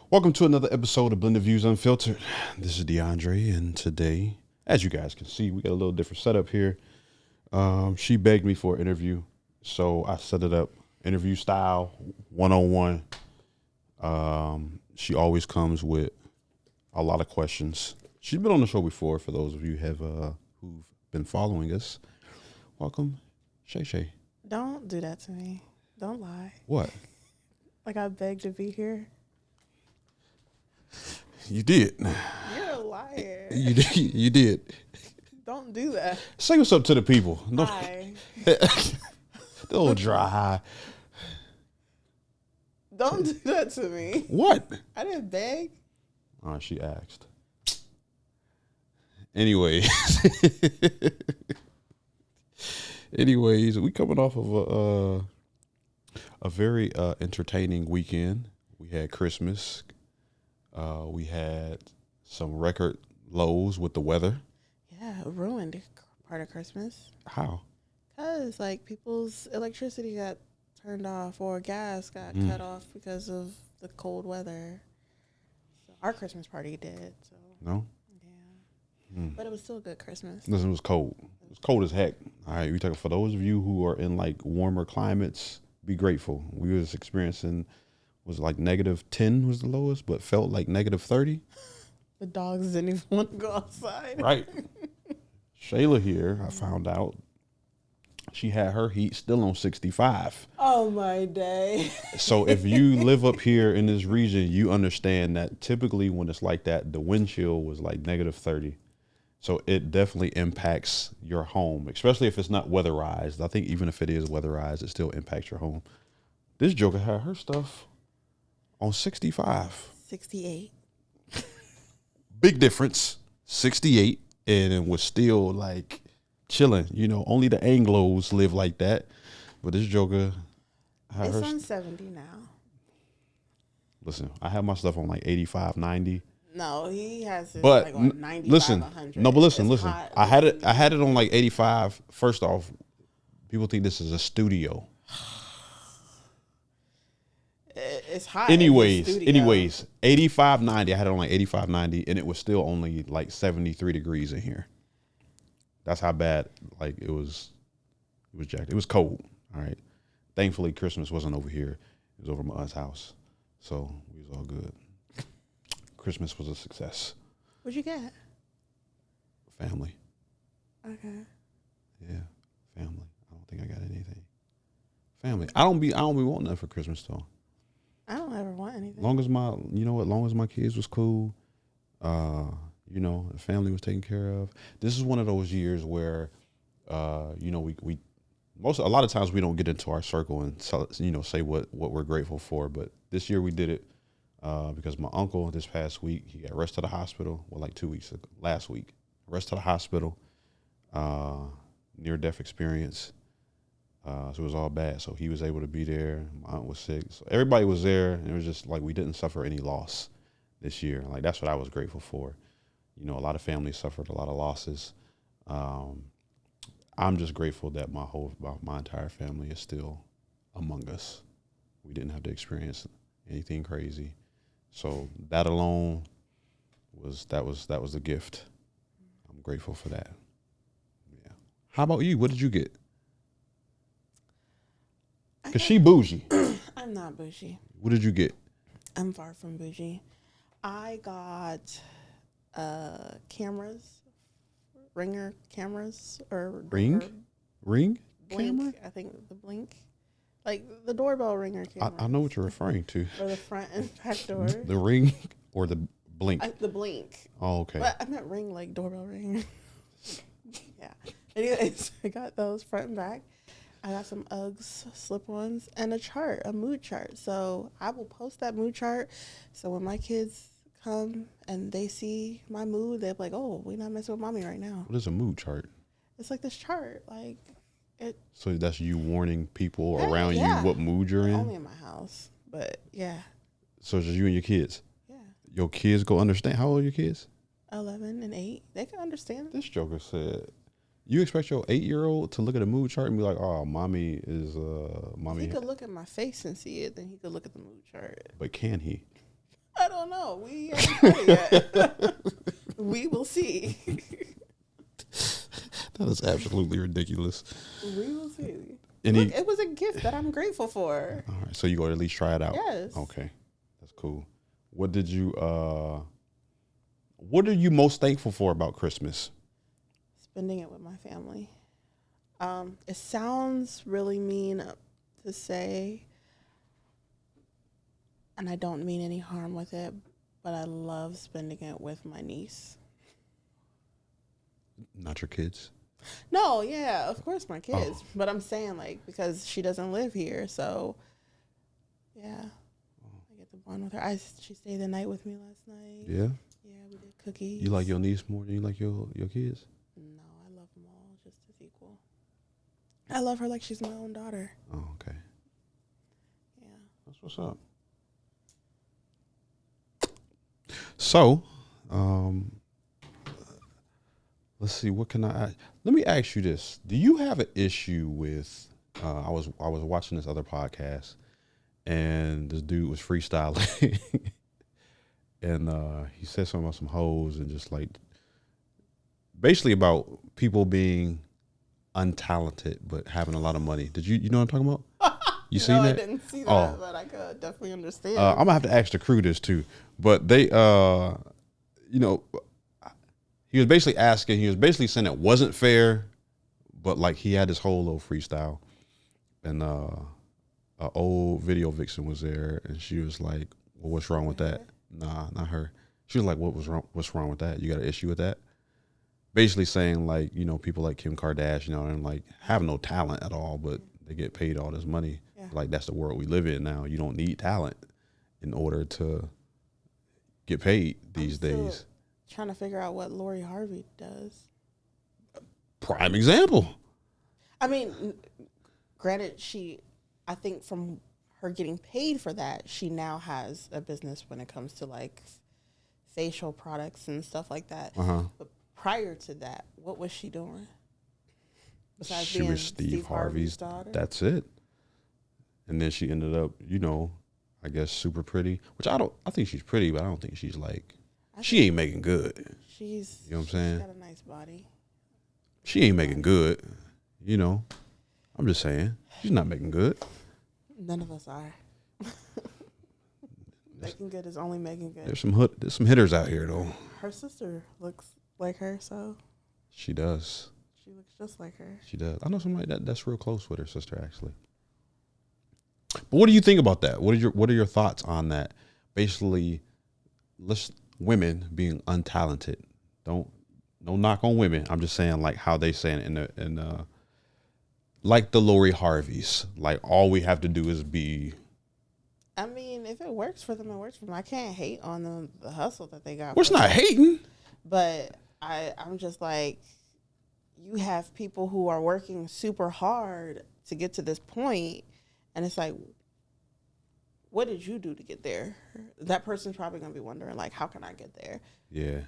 Welcome to another episode of Blended Views Unfiltered. This is DeAndre, and today, as you guys can see, we got a little different setup here. She begged me for an interview, so I set it up interview style, one-on-one. She always comes with a lot of questions. She's been on the show before. For those of you who've been following us, welcome, Chay. Don't do that to me. Don't lie. What? Like I begged to be here. You did. You're a liar. You did. You did. Don't do that. Say what's up to the people. No, Hi. don't dry. Don't do that to me. What? I didn't beg. She asked. Anyways, we coming off of a very entertaining weekend. We had Christmas. We had some record lows with the weather. Yeah, it ruined part of Christmas. How? Because, like, people's electricity got turned off or gas got cut off because of the cold weather. So our Christmas party did. So No? yeah. But it was still a good Christmas. Listen, it was cold. It was cold as heck. All right, we talking for those of you who are in like warmer climates, be grateful. We was experiencing was like -10 was the lowest, but felt like -30. The dogs didn't even want to go outside. Right. Chayla here, I found out she had her heat still on 65. Oh my day. So if you live up here in this region, you understand that typically when it's like that, the wind chill was like -30. So it definitely impacts your home, especially if it's not weatherized. I think even if it is weatherized, it still impacts your home. This joker had her stuff on 65. 68. Big difference. 68, and it was still like chilling. You know, only the Anglos live like that. But this joker had It's her. on 70 now. Listen, I have my stuff on like 85, 90. No, he has it But like on 95, listen, 100. no, but listen. It's hot. I had it on like 85. First off, people think this is a studio. It's hot. Anyways, 85, 90. I had it on like 85, 90, and it was still only like 73 degrees in here. That's how bad like it was. It was jacked. It was cold. All right. Thankfully, Christmas wasn't over here. It was over my aunt's house, so we was all good. Christmas was a success. What'd you get? Family. Okay. Yeah, family. I don't think I got anything. Family. I don't be wanting nothing for Christmas though. I don't ever want anything. Long as my kids was cool, the family was taken care of. This is one of those years where, we a lot of times we don't get into our circle and say what we're grateful for. But this year we did it because my uncle this past week he got rushed to the hospital. Well, like 2 weeks ago, last week, rushed to the hospital, near death experience. So it was all bad. So he was able to be there. My aunt was sick. So everybody was there. And it was just like we didn't suffer any loss this year. Like that's what I was grateful for. You know, a lot of families suffered a lot of losses. I'm just grateful that my entire family is still among us. We didn't have to experience anything crazy. So that alone was the gift. I'm grateful for that. Yeah. How about you? What did you get? Because she bougie. I'm not bougie. What did you get? I'm far from bougie. I got cameras, Ringer cameras, or Ring Blink. camera? I think the Blink, like the doorbell ringer camera. I know what you're referring to. For the front and back door. The Ring or the Blink? The Blink. Oh, okay. But I meant ring, like doorbell ring. Yeah. Anyways, I got those front and back. I got some Uggs slip-ons and a mood chart. So I will post that mood chart. So when my kids come and they see my mood, they're like, "Oh, we're not messing with mommy right now." What is a mood chart? It's like this chart, like it. So that's you warning people around yeah. you what mood you're in? Only in my house, but yeah. So it's just you and your kids? Yeah. Your kids go understand? How old are your kids? 11 and 8. They can understand. This joker said, you expect your 8-year-old to look at a mood chart and be like, "Oh, mommy is mommy." He could look at my face and see it, then he could look at the mood chart. But can he? I don't know. We haven't started yet. We will see. That is absolutely ridiculous. We will see. Any, Look, it was a gift that I'm grateful for. all right, so you go to at least try it out. Yes. Okay, that's cool. What did you? What are you most thankful for about Christmas? Spending it with my family. It sounds really mean to say, and I don't mean any harm with it, but I love spending it with my niece. Not your kids. No, yeah, of course my kids. But I'm saying, like, because she doesn't live here, so yeah. I get to bond with her. She stayed the night with me last night. Yeah. Yeah, we did cookies. You like your niece more than you like your kids? No, I love them all just as equal. I love her like she's my own daughter. Oh, okay. Yeah. That's what's up. So, let's see. What can I? Let me ask you this: do you have an issue with? I was watching this other podcast, and this dude was freestyling, and he said something about some hoes and just like basically about people being untalented but having a lot of money. Did you know what I'm talking about? You seen that? I didn't see that, but I could definitely understand. I'm gonna have to ask the crew this too, but they, you know, he was basically saying it wasn't fair, but like he had this whole little freestyle, and a old video vixen was there, and she was like, "Well, what's wrong with that?" Nah, not her. She was like, "What's wrong with that? You got an issue with that?" Basically saying like, you know, people like Kim Kardashian, you know, and like have no talent at all, but they get paid all this money. Yeah. Like that's the world we live in now. You don't need talent in order to get paid these days. Trying to figure out what Lori Harvey does. Prime example. I mean, granted, I think from her getting paid for that, she now has a business when it comes to like facial products and stuff like that. But prior to that, what was she doing? Besides she being was Steve Harvey's daughter? That's it. And then she ended up, you know, I guess super pretty, which I think she's pretty, but I don't think she's like, she ain't making good. You know what I'm saying? She's got a nice body. She ain't making good. You know, I'm just saying, she's not making good. None of us are. Making good is only making good. There's some hitters out here though. Her sister looks like her, so. She does. She looks just like her. She does. I know somebody that's real close with her sister actually. But what do you think about that? What are your thoughts on that? Basically, women being untalented. No knock on women. I'm just saying like how they saying it in like the Lori Harveys. Like all we have to do is be. I mean, if it works for them, it works for them. I can't hate on the hustle that they got. Well, it's not hating. But I'm just like, you have people who are working super hard to get to this point, and it's like, what did you do to get there? That person's probably going to be wondering, like, how can I get there? Yeah.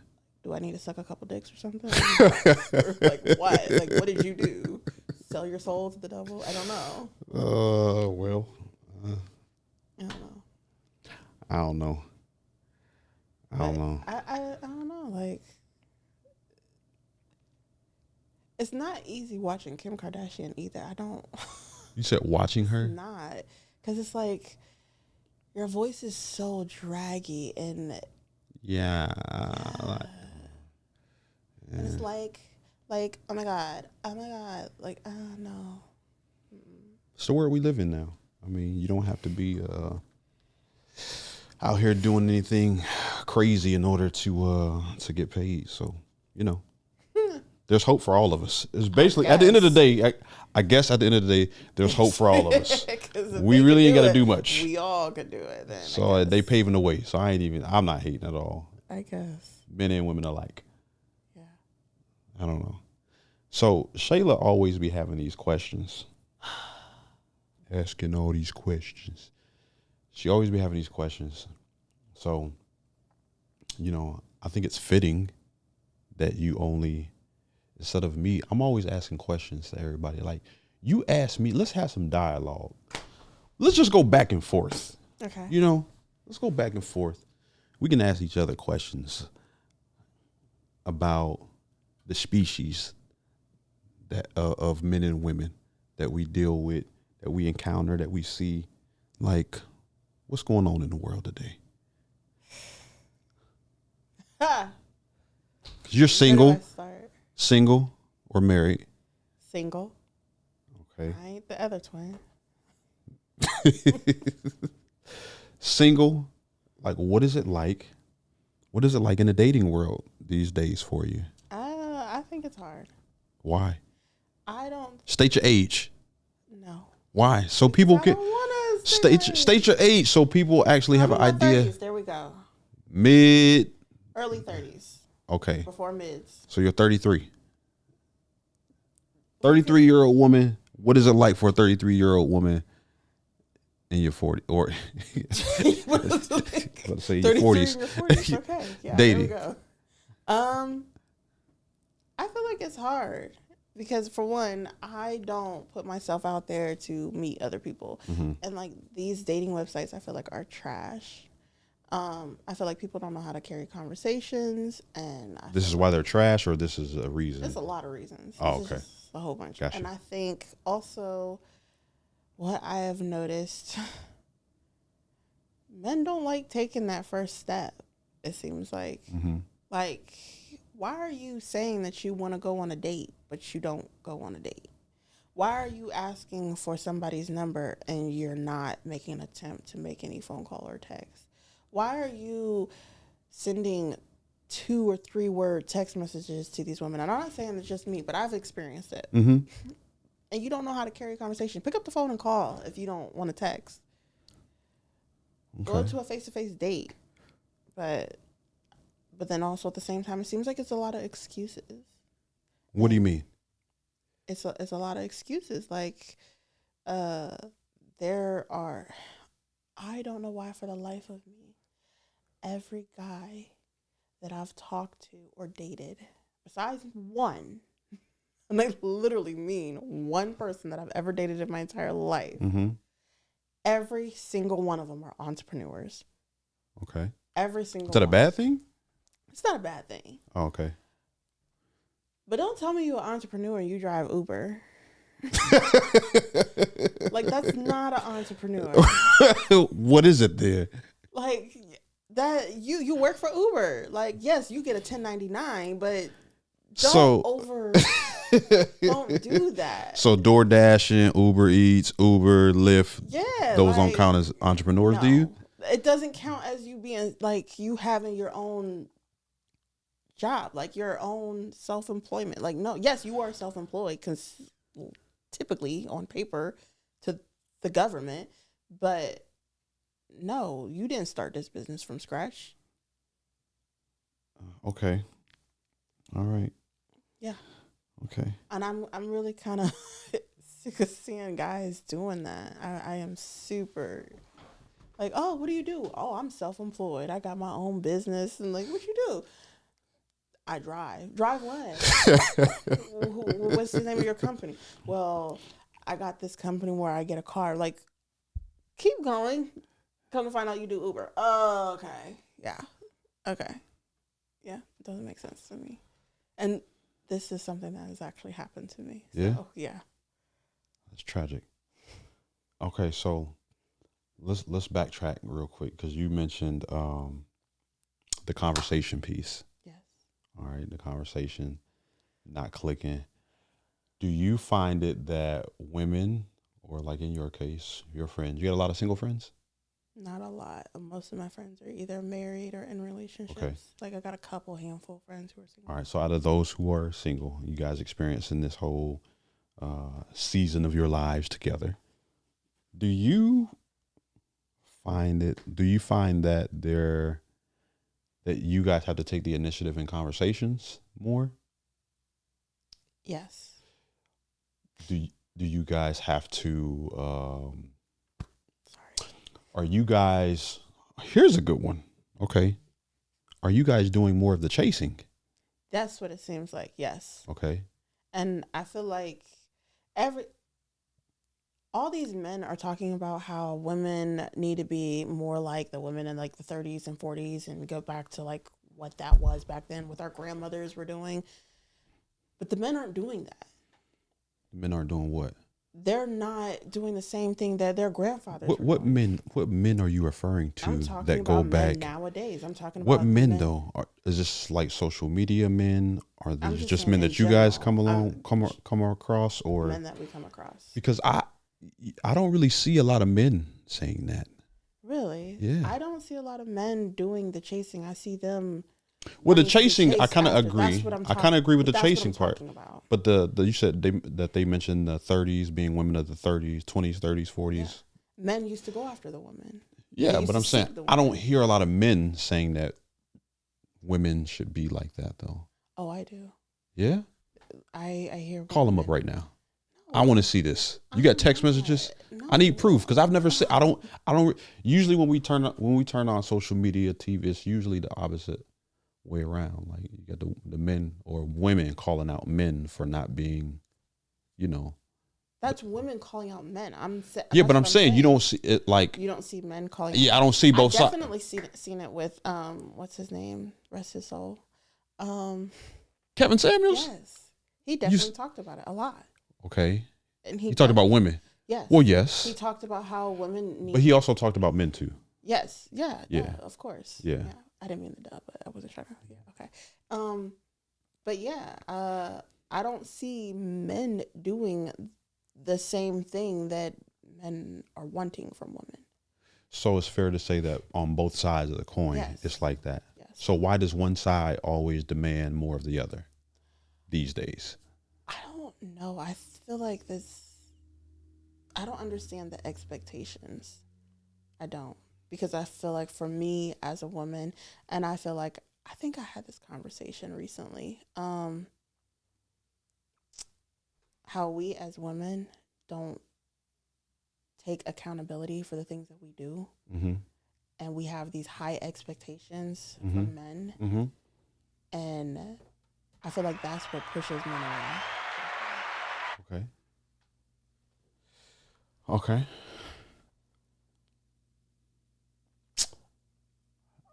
Do I need to suck a couple dicks or something? Or like, what? Like, what did you do? Sell your soul to the devil? I don't know. Well. I don't know. I don't know. I don't know. Like, it's not easy watching Kim Kardashian either. I don't. You said watching her? It's not. Because it's like, your voice is so draggy and. Yeah. And it's like, oh my God. Like, no. It's the world we live in now. I mean, you don't have to be out here doing anything crazy in order to get paid. So, you know, there's hope for all of us. It's basically at the end of the day. I guess at the end of the day, there's hope for all of us. We really ain't got to do much. We all could do it then. So they paving the way. So I'm not hating at all. I guess. Men and women alike. Yeah. I don't know. So Chayla always be having these questions. Asking all these questions. She always be having these questions. So, you know, I think it's fitting that you only, instead of me, I'm always asking questions to everybody. Like, you ask me, let's have some dialogue. Let's just go back and forth. Okay. You know, let's go back and forth. we can ask each other questions about the species that of men and women that we deal with, that we encounter, that we see. Like, what's going on in the world today? Ha! 'Cause you're single, Where do I start? single or married. Single. Okay. I ain't the other twin. Single. Like, what is it like? What is it like in the dating world these days for you? I think it's hard. Why? I don't State your age. know. Why? So people I can don't want to state your age so people actually have an idea. 30s. There we go. Mid. Early 30s. Okay. Before mids. So you're 33. 33-year-old woman. What is it like for a 33-year-old woman in your 40s or let's say your 40s? In your 40s. Okay. Yeah. Dating. There we go. I feel like it's hard because for one, I don't put myself out there to meet other people, and like these dating websites, I feel like are trash. I feel like people don't know how to carry conversations, and This is why they're trash, or this is a reason? there's a lot of reasons. Oh, This is okay. just a whole bunch. Gotcha. And I think also what I have noticed, men don't like taking that first step. It seems like, like, why are you saying that you want to go on a date, but you don't go on a date? Why are you asking for somebody's number and you're not making an attempt to make any phone call or text? Why are you sending 2 or 3 word text messages to these women? And I'm not saying it's just me, but I've experienced it. And you don't know how to carry a conversation. Pick up the phone and call if you don't want to text. Okay. Go to a face-to-face date. But then also at the same time, it seems like it's a lot of excuses. What do you mean? It's a lot of excuses. Like, there are, I don't know why for the life of me, every guy that I've talked to or dated, besides one, and I literally mean one person that I've ever dated in my entire life, every single one of them are entrepreneurs. Okay. Every single Is that a one. bad thing? It's not a bad thing. Oh, okay. But don't tell me you're an entrepreneur and you drive Uber. Like, that's not an entrepreneur. What is it there? Like, that you work for Uber. Like, yes, you get a 1099, but don't don't do that. So DoorDash, Uber Eats, Uber, Lyft, Yeah, those like, don't count as entrepreneurs, no. do you? It doesn't count as you being, like, you having your own job, like your own self-employment. Like, no, yes, you are self-employed typically on paper to the government, but no, you didn't start this business from scratch. Okay. All right. Yeah. Okay. And I'm really kind of sick of seeing guys doing that. I am super like, oh, what do you do? Oh, I'm self-employed. I got my own business. And like, what you do? I drive. Drive what? What's the name of your company? Well, I got this company where I get a car. Like, keep going. Come to find out you do Uber. Oh, okay. Yeah. Okay. Yeah. It doesn't make sense to me. And this is something that has actually happened to me. So, Yeah? Yeah. That's tragic. Okay, so let's backtrack real quick because you mentioned the conversation piece. Yes. All right, the conversation not clicking. Do you find it that women, or like in your case, your friends, you got a lot of single friends? Not a lot. Most of my friends are either married or in relationships. Okay. Like, I got a handful of friends who are single. All right, so out of those who are single, you guys experiencing this whole season of your lives together, do you find that that you guys have to take the initiative in conversations more? Yes. Do you guys have to Sorry. are you guys, here's a good one. Okay. Are you guys doing more of the chasing? That's what it seems like. Yes. Okay. And I feel like all these men are talking about how women need to be more like the women in like the 30s and 40s and go back to like what that was back then, what our grandmothers were doing. But the men aren't doing that. Men aren't doing what? They're not doing the same thing that their grandfathers were What doing. men are you referring to I'm talking that about go men back? nowadays. I'm talking What about men though? Is this like social media men? Are I'm these just just saying men in that you guys general. come across, or Men that we come across. because I don't really see a lot of men saying that. Really? Yeah. I don't see a lot of men doing the chasing. I see them. Well, the wanting to be chasing, I chased kind of after. agree. That's what I'm I kind of agree with the that's what I'm chasing part. talking about. But the you said that they mentioned the 30s being women of the 30s, 20s, 30s, 40s. Yeah. Men used to go after the woman. Yeah, used but to I'm saying seek the I don't woman. hear a lot of men saying that women should be like that though. Oh, I do. Yeah? I hear. Call them up women- right now. No, I want to see this. You I'm got text not. messages? No, I need proof because I've never I'm said I don't usually when we turn on social media TV, it's usually the opposite way around. Like you got the men or women calling out men for not being, you know. That's women calling out men. Yeah, but I'm saying you don't see it like. You don't see men calling. Yeah, I don't see both sides. I've definitely seen it with what's his name? Rest his soul. Kevin Samuels. Yes, he definitely talked about it a lot. Okay. And he talked about women. Yes. Well, yes. He talked about how women need. But he also talked about men too. Yes. Yeah. Yeah. Of course. Yeah. I didn't mean the dub, but I wasn't sure. Yeah. Okay. But yeah, I don't see men doing the same thing that men are wanting from women. So it's fair to say that on both sides of the coin, Yes. it's like that. Yes. So why does one side always demand more of the other these days? I don't know. I feel like I don't understand the expectations. I don't. Because I feel like for me as a woman, and I feel like, I think I had this conversation recently, how we as women don't take accountability for the things that we do. Mm-hmm. And we have these high expectations Mm-hmm. from men. Mm-hmm. And I feel like that's what pushes men away. Okay. Okay.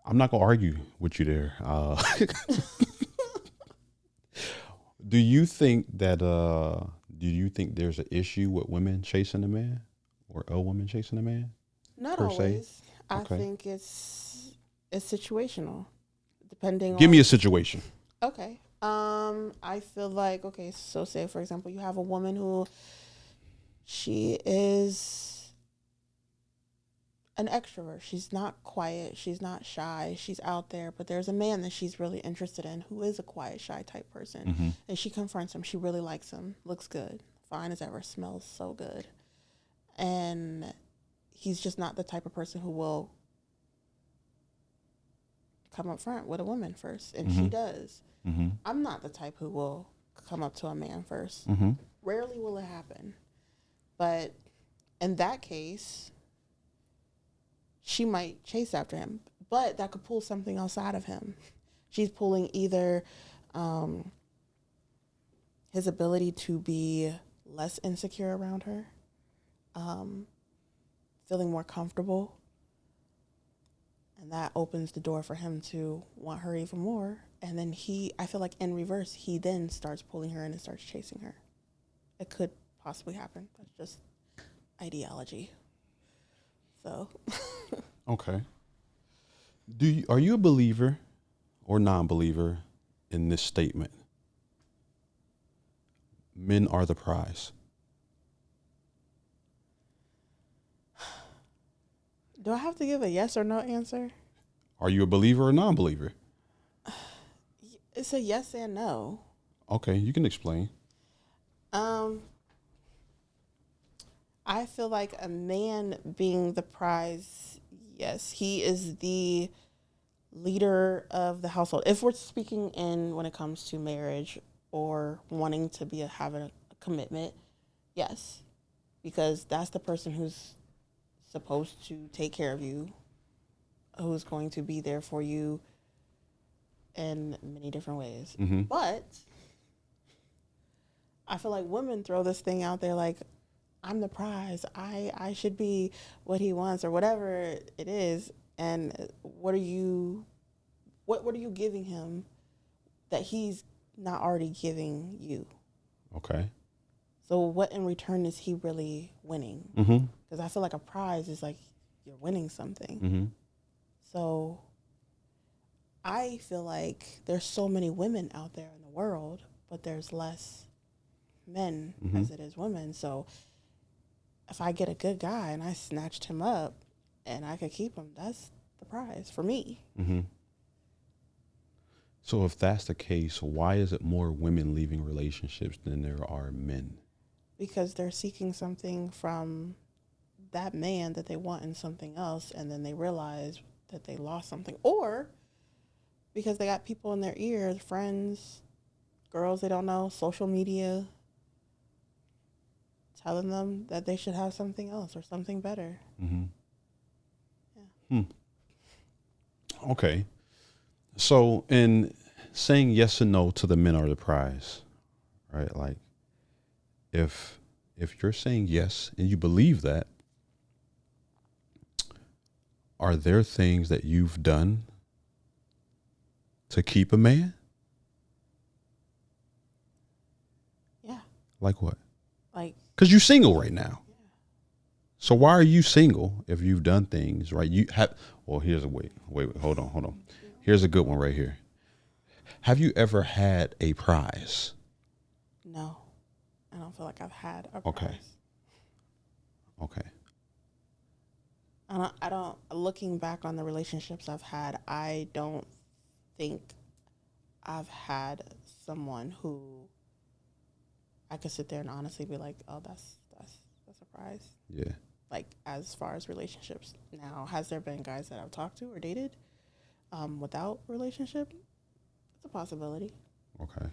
I'm not gonna argue with you there. Do you think there's an issue with women chasing a man, or a woman chasing a man? Not per se? always. Okay. I think it's situational, depending on. Give me a situation. Okay. I feel like, okay, so say for example, you have a woman who she is an extrovert. She's not quiet. She's not shy. She's out there, but there's a man that she's really interested in who is a quiet, shy type person. Mm-hmm. And she confronts him. She really likes him. Looks good. Fine as ever. Smells so good. And he's just not the type of person who will come up front with a woman first. And she does. Mm-hmm. I'm not the type who will come up to a man first. Mm-hmm. Rarely will it happen. But in that case, she might chase after him. But that could pull something else out of him. She's pulling either his ability to be less insecure around her, feeling more comfortable. And that opens the door for him to want her even more. And then I feel like in reverse, he then starts pulling her in and starts chasing her. It could possibly happen. That's just ideology. So. Okay. Are you a believer or non-believer in this statement? Men are the prize. Do I have to give a yes or no answer? Are you a believer or non-believer? It's a yes and no. Okay, you can explain. I feel like a man being the prize, yes, he is the leader of the household. If we're speaking when it comes to marriage or wanting to having a commitment, yes, because that's the person who's supposed to take care of you, who's going to be there for you in many different ways. Mm-hmm. But I feel like women throw this thing out there like, I'm the prize. I should be what he wants or whatever it is. And what are you giving him that he's not already giving you? Okay. So what in return is he really winning? Mm-hmm. Because I feel like a prize is like you're winning something. Mm-hmm. So I feel like there's so many women out there in the world, but there's less men Mm-hmm. as it is women. So if I get a good guy and I snatched him up and I could keep him, that's the prize for me. Mm-hmm. So if that's the case, why is it more women leaving relationships than there are men? Because they're seeking something from that man that they want in something else, and then they realize that they lost something. Or because they got people in their ears, friends, girls they don't know, social media, telling them that they should have something else or something better. Mm-hmm. Yeah. Okay. So in saying yes and no to the men are the prize, right? Like if you're saying yes and you believe that, are there things that you've done to keep a man? Yeah. Like what? Like, Because you're single right now. yeah. So why are you single if you've done things, right? You have, well, here's a wait, hold on. Here's a good one right here. Have you ever had a prize? No. I don't feel like I've had a Okay. prize. Okay. I don't, looking back on the relationships I've had, I don't think I've had someone who I could sit there and honestly be like, oh, that's a prize. Yeah. Like, as far as relationships. Now, has there been guys that I've talked to or dated without relationship? It's a possibility. Okay.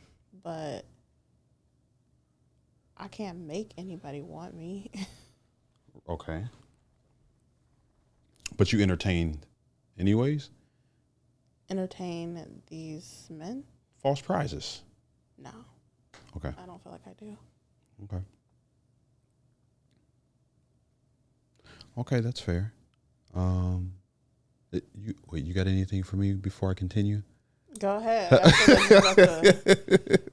But I can't make anybody want me. Okay. But you entertained anyways? Entertain these men? False prizes. No. Okay. I don't feel like I do. Okay. Okay, that's fair. You got anything for me before I continue? Go ahead.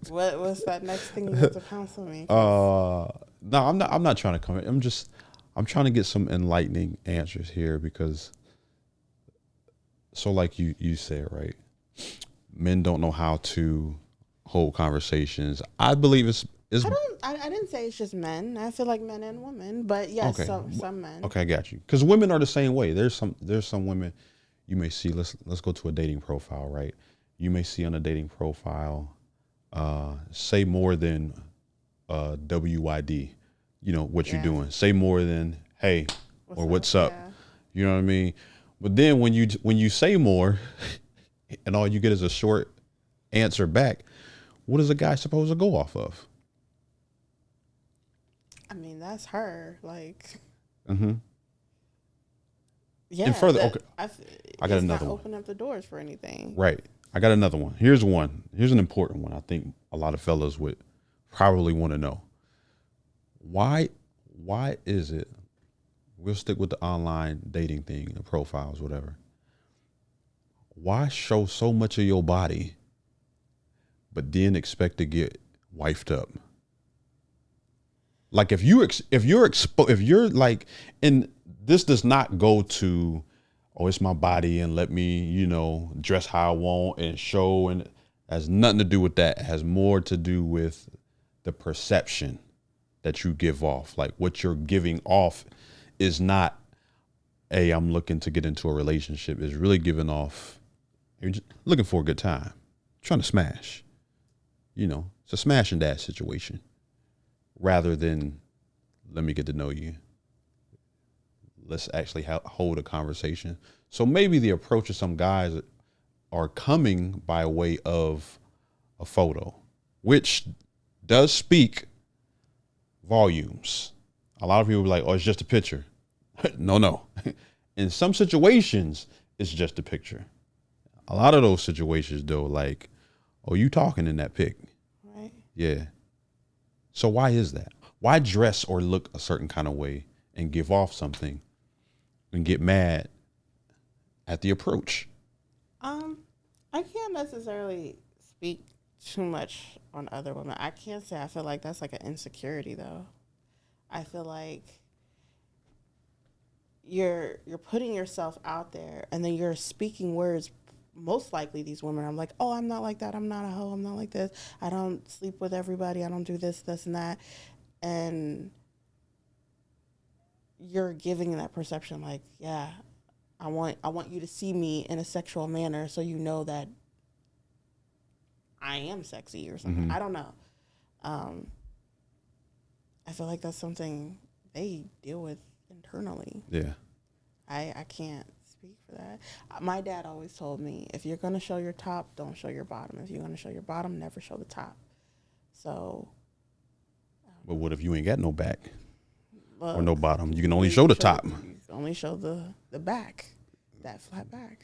What's that next thing you have to counsel me? No, I'm not trying to come. I'm trying to get some enlightening answers here because, so like you said, right? Men don't know how to hold conversations. I believe it's. I didn't say it's just men. I feel like men and women, but yes, Okay. some men. Okay, I got you. Because women are the same way. There's some women you may see. Let's go to a dating profile, right? You may see on a dating profile, say more than WYD. You know what you're doing. Say more than hey or what's up. Yeah. You know what I mean? But then when you say more, and all you get is a short answer back, what is a guy supposed to go off of? I mean, that's her. Like, Mm-hmm. yeah. And further, okay, I got it's another not one. open up the doors for anything. Right. I got another one. Here's one. Here's an important one. I think a lot of fellas would probably want to know. Why is it, we'll stick with the online dating thing, the profiles, whatever. Why show so much of your body, but then expect to get wifed up? Like if you're like, and this does not go to, oh, it's my body and let me, dress how I want and show, and it has nothing to do with that. It has more to do with the perception that you give off. Like what you're giving off is not, hey, I'm looking to get into a relationship. It's really giving off, you're just looking for a good time, trying to smash. It's a smash and dash situation rather than let me get to know you. Let's actually hold a conversation. So maybe the approach of some guys are coming by way of a photo, which does speak volumes. A lot of people be like, oh, it's just a picture. No. In some situations, it's just a picture. A lot of those situations, though, like, oh, you talking in that pic. Right. Yeah. So why is that? Why dress or look a certain kind of way and give off something and get mad at the approach? I can't necessarily speak too much on other women. I can't say I feel like that's like an insecurity though. I feel like you're putting yourself out there and then you're speaking words. Most likely these women are like, oh, I'm not like that. I'm not a hoe. I'm not like this. I don't sleep with everybody. I don't do this, this, and that. And you're giving that perception like, yeah, I want you to see me in a sexual manner so you know that I am sexy or something. Mm-hmm. I don't know. I feel like that's something they deal with internally. Yeah. I can't speak for that. My dad always told me, if you're going to show your top, don't show your bottom. If you're going to show your bottom, never show the top. So. But what if you ain't got no back Look, or no bottom? You can only show the top. You can only show the back, that flat back.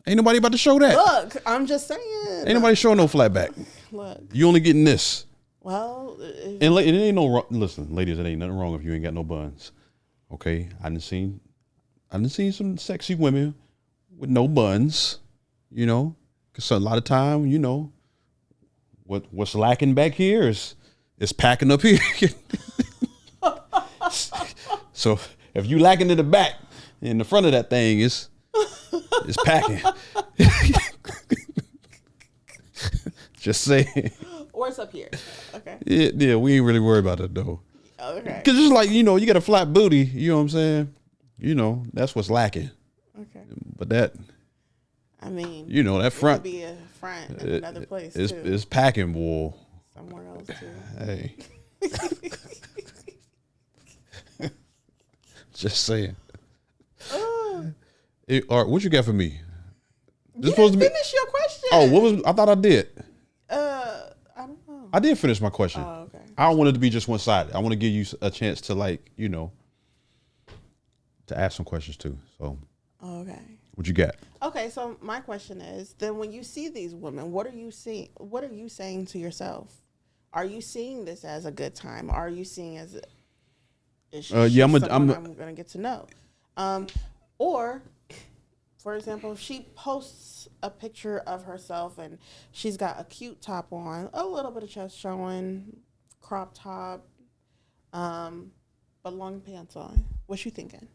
Ain't nobody about to show that. Look, I'm just saying. Ain't nobody showing no flat back. Look. You only getting this. Well. And it ain't no wrong. Listen, ladies, it ain't nothing wrong if you ain't got no buns. Okay? I done seen some sexy women with no buns, you know, because a lot of time, you know, what's lacking back here is packing up here. So if you lacking in the back, in the front of that thing is packing. Just saying. Or it's up here. Okay. Yeah, we ain't really worried about it though. Okay. Because it's like, you know, you got a flat booty, you know what I'm saying? You know, that's what's lacking. Okay. But that, I mean, you know, that front, could be a front in another place it's, too. it's packing, boy. Somewhere else too. Hey. Just saying. Art, what you got for me? You didn't finish your question. Oh, I thought I did. I don't know. I did finish my question. Oh, okay. I don't want it to be just one sided. I want to give you a chance to, like, you know, to ask some questions too. So, Okay. what you got? Okay, so my question is, then when you see these women, what are you seeing? What are you saying to yourself? Are you seeing this as a good time? Are you seeing as I'm gonna get to know? Or, for example, if she posts a picture of herself and she's got a cute top on, a little bit of chest showing, crop top, but long pants on. What you thinking?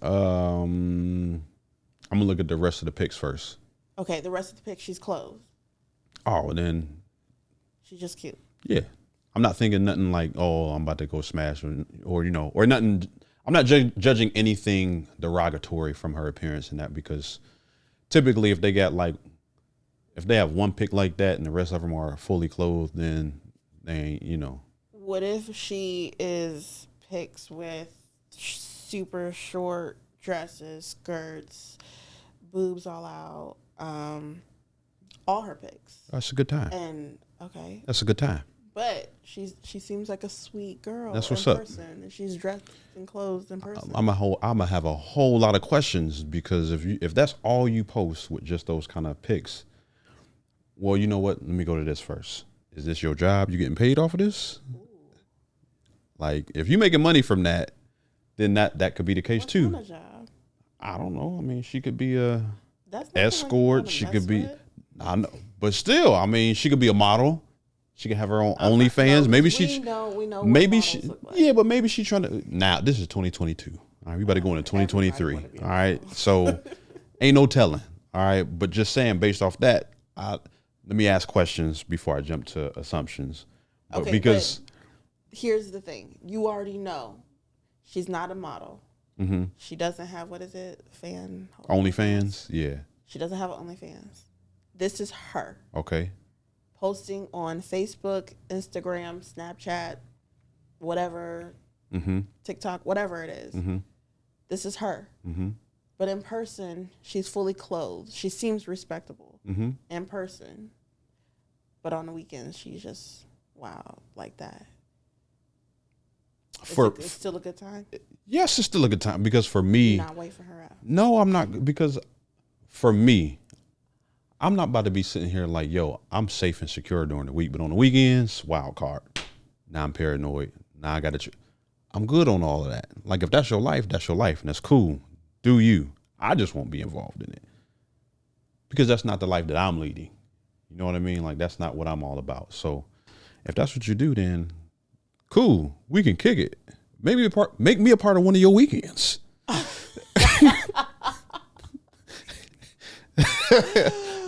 I'm gonna look at the rest of the pics first. Okay, the rest of the pic, she's clothed. Oh, then She's just cute. yeah, I'm not thinking nothing like, oh, I'm about to go smash or you know, or nothing. I'm not judging anything derogatory from her appearance and that, because typically if they have one pic like that and the rest of them are fully clothed, then they ain't, you know. What if she is pics with super short dresses, skirts, boobs all out, all her pics? That's a good time. And okay, That's a good time. but she seems like a sweet girl. That's what's in up. Person, and she's dressed and clothed in person. I'm gonna have a whole lot of questions, because if that's all you post with just those kind of pics, well, you know what? Let me go to this first. Is this your job? You getting paid off of this? Ooh. Like, if you're making money from that, then that could be the case too. What kind of job? I don't know. I mean, she could be a That's escort. Like she could be. with. I know, but still, I mean, she could be a model. She can have her own OnlyFans. Maybe we know maybe she. Like. Yeah, but maybe she's trying to. Now this is 2022. All right, we better go into 2023. All right, so ain't no telling. All right, but just saying, based off that, let me ask questions before I jump to assumptions. But Okay, because here's the thing, you already know she's not a model. mm-hmm. She doesn't have, what is it, OnlyFans. Yeah. She doesn't have an OnlyFans. This is her Okay. posting on Facebook, Instagram, Snapchat, whatever, Mm-hmm. TikTok, whatever it is. Mm-hmm. This is her. Mm-hmm. But in person, she's fully clothed. She seems respectable Mm-hmm. in person. But on the weekends, she's just wild like that. It's still a good time? Yes, it's still a good time, because for me, Not wait for her out. no, I'm not, because for me, I'm not about to be sitting here like, yo, I'm safe and secure during the week, but on the weekends, wild card. Now I'm paranoid. Now I got to. I'm good on all of that. Like if that's your life, and that's cool. Do you? I just won't be involved in it because that's not the life that I'm leading. You know what I mean? Like that's not what I'm all about. So if that's what you do, then cool. We can kick it. Make me a part of one of your weekends.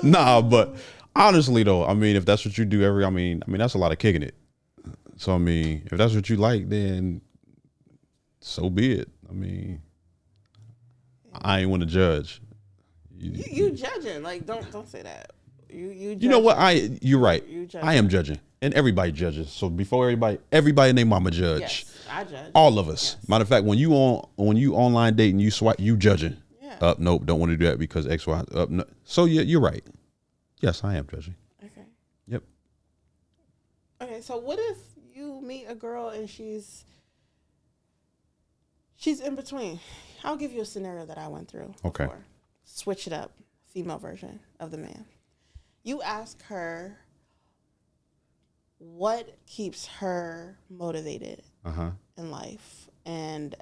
Nah, but honestly though, I mean, if that's what you do I mean, that's a lot of kicking it. So I mean, if that's what you like, then so be it. I mean, I ain't want to judge. You judging? Like don't say that. You know what? You're right. You I am judging, and everybody judges. So before everybody and their mama judge. Yes, I judge. All of us. Yes. Matter of fact, when you online dating, you swipe, you judging. Yeah. Nope, don't want to do that because X, Y. No. So yeah, you're right. Yes, I am judging. Okay. Yep. Okay, so what if you meet a girl and she's in between? I'll give you a scenario that I went through. Okay. Before. Switch it up. Female version of the man. You ask her what keeps her motivated in life and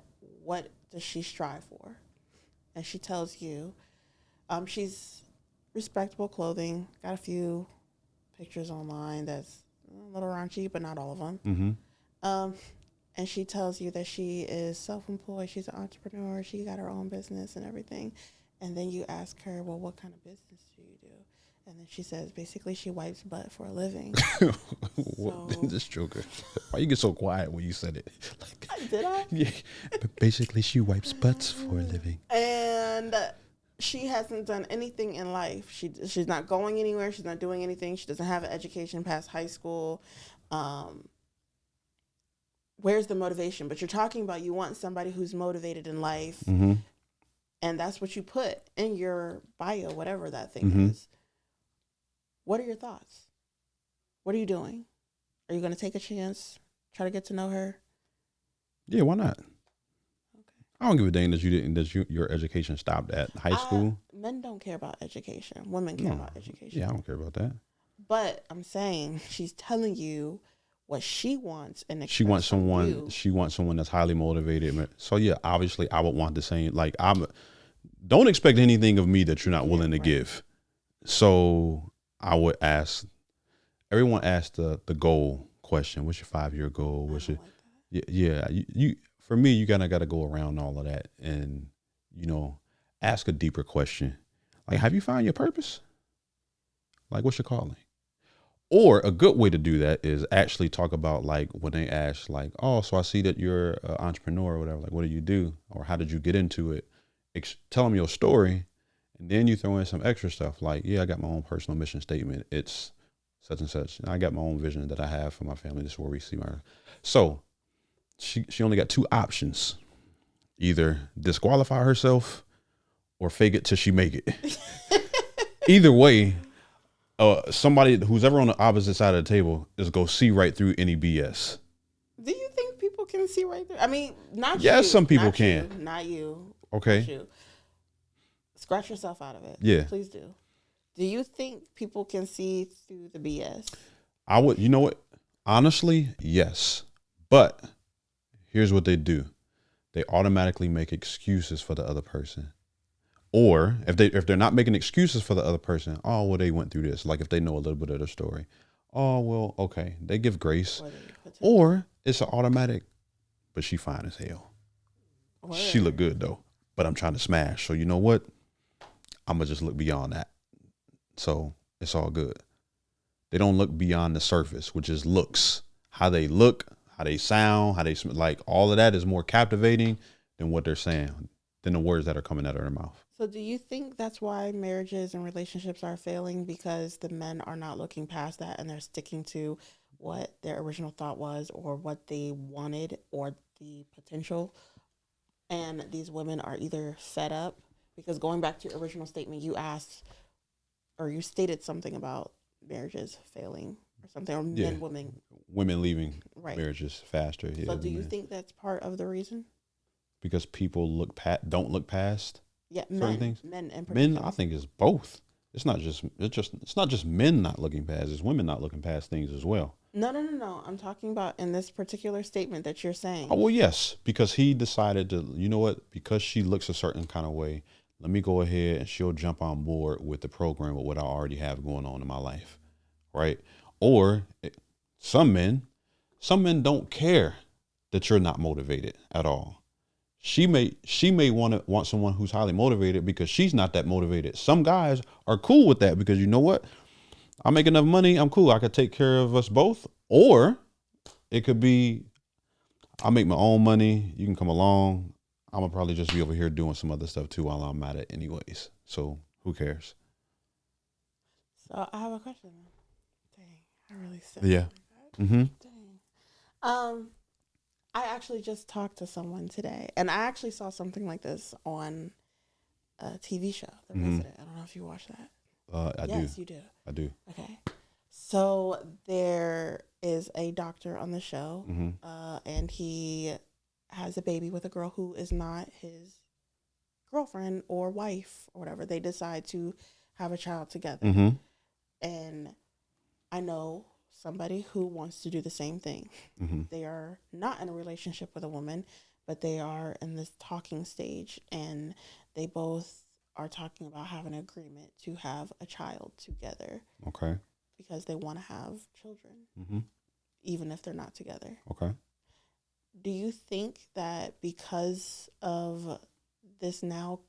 what does she strive for? And she tells you she's respectable clothing, got a few pictures online that's a little raunchy, but not all of them. And she tells you that she is self-employed, she's an entrepreneur, she got her own business and everything. And then you ask her, well, what kind of business do you do? And then she says, basically, she wipes butt for a living. This joker. Why you get so quiet when you said it? Like, did I? Yeah. But basically, she wipes butts for a living. And she hasn't done anything in life. She's not going anywhere. She's not doing anything. She doesn't have an education past high school. Where's the motivation? But you're talking about you want somebody who's motivated in life. Mm-hmm. And that's what you put in your bio, whatever that thing is. What are your thoughts? What are you doing? Are you going to take a chance, try to get to know her? Yeah, why not? Okay. I don't give a dang that your education stopped at high school. Men don't care about education. Women care about education. Yeah, I don't care about that. But I'm saying she's telling you what she wants, and she wants someone that's highly motivated. So yeah, obviously I would want the same. Like don't expect anything of me that you're not willing to give. So I would ask. Everyone asks the goal question. What's your 5-year goal? What's your You for me, you gotta go around all of that and ask a deeper question. Like, have you found your purpose? Like, what's your calling? Or a good way to do that is actually talk about, like, when they ask, like, oh, so I see that you're an entrepreneur or whatever. Like, what do you do? Or how did you get into it? Tell them your story. And then you throw in some extra stuff. Like, yeah, I got my own personal mission statement. It's such and such. And I got my own vision that I have for my family. This is where we see my. So she only got 2 options. Either disqualify herself or fake it till she make it. Either way, somebody who's ever on the opposite side of the table is go see right through any BS. Do you think people can see right through? I mean, not yes, you. Some people not can. You, not you. Okay. Not you. Scratch yourself out of it. Yeah. Please do. Do you think people can see through the BS? I would. You know what? Honestly, yes. But here's what they do. They automatically make excuses for the other person. Or if they're not making excuses for the other person, oh, well, they went through this. Like if they know a little bit of the story. Oh, well, okay. They give grace. Or it's an automatic, but she fine as hell. Word. She look good though, but I'm trying to smash. So you know what? I'm going to just look beyond that. So it's all good. They don't look beyond the surface, which is looks. How they look, how they sound, how they smell. Like all of that is more captivating than what they're saying, than the words that are coming out of their mouth. So do you think that's why marriages and relationships are failing? Because the men are not looking past that and they're sticking to what their original thought was or what they wanted or the potential. And these women are either fed up, because going back to your original statement, you asked or you stated something about marriages failing or something, or women leaving marriages faster. So do you think that's part of the reason? Because people don't look past certain things. Men in Men, particular. I think it's both. It's not just men not looking past. It's women not looking past things as well. No. I'm talking about in this particular statement that you're Oh, saying. well, yes, because he decided to, you know what, because she looks a certain kind of way, let me go ahead and she'll jump on board with the program with what I already have going on in my life, right? Or some men, some men don't care that you're not motivated at all. She may want someone who's highly motivated because she's not that motivated. Some guys are cool with that because you know what? I make enough money, I'm cool. I could take care of us both. Or it could be I make my own money. You can come along. I'm gonna probably just be over here doing some other stuff too while I'm at it, anyways. So who cares? So I have a question. Dang, I really said it Yeah. like that. Mm-hmm. Dang. Um, I actually just talked to someone today, and I actually saw something like this on a TV show, The Mm-hmm. Resident. I don't know if you watch that. I do. Yes, you do. I do. Okay. So there is a doctor on the show, Mm-hmm. and he has a baby with a girl who is not his girlfriend or wife or whatever. They decide to have a child together. Mm-hmm. And I know somebody who wants to do the same thing. Mm-hmm. They are not in a relationship with a woman, but they are in this talking stage, and they both are talking about having an agreement to have a child together Okay. because they want to have children, Mm-hmm. even if they're not together. Okay. Do you think that because of this now,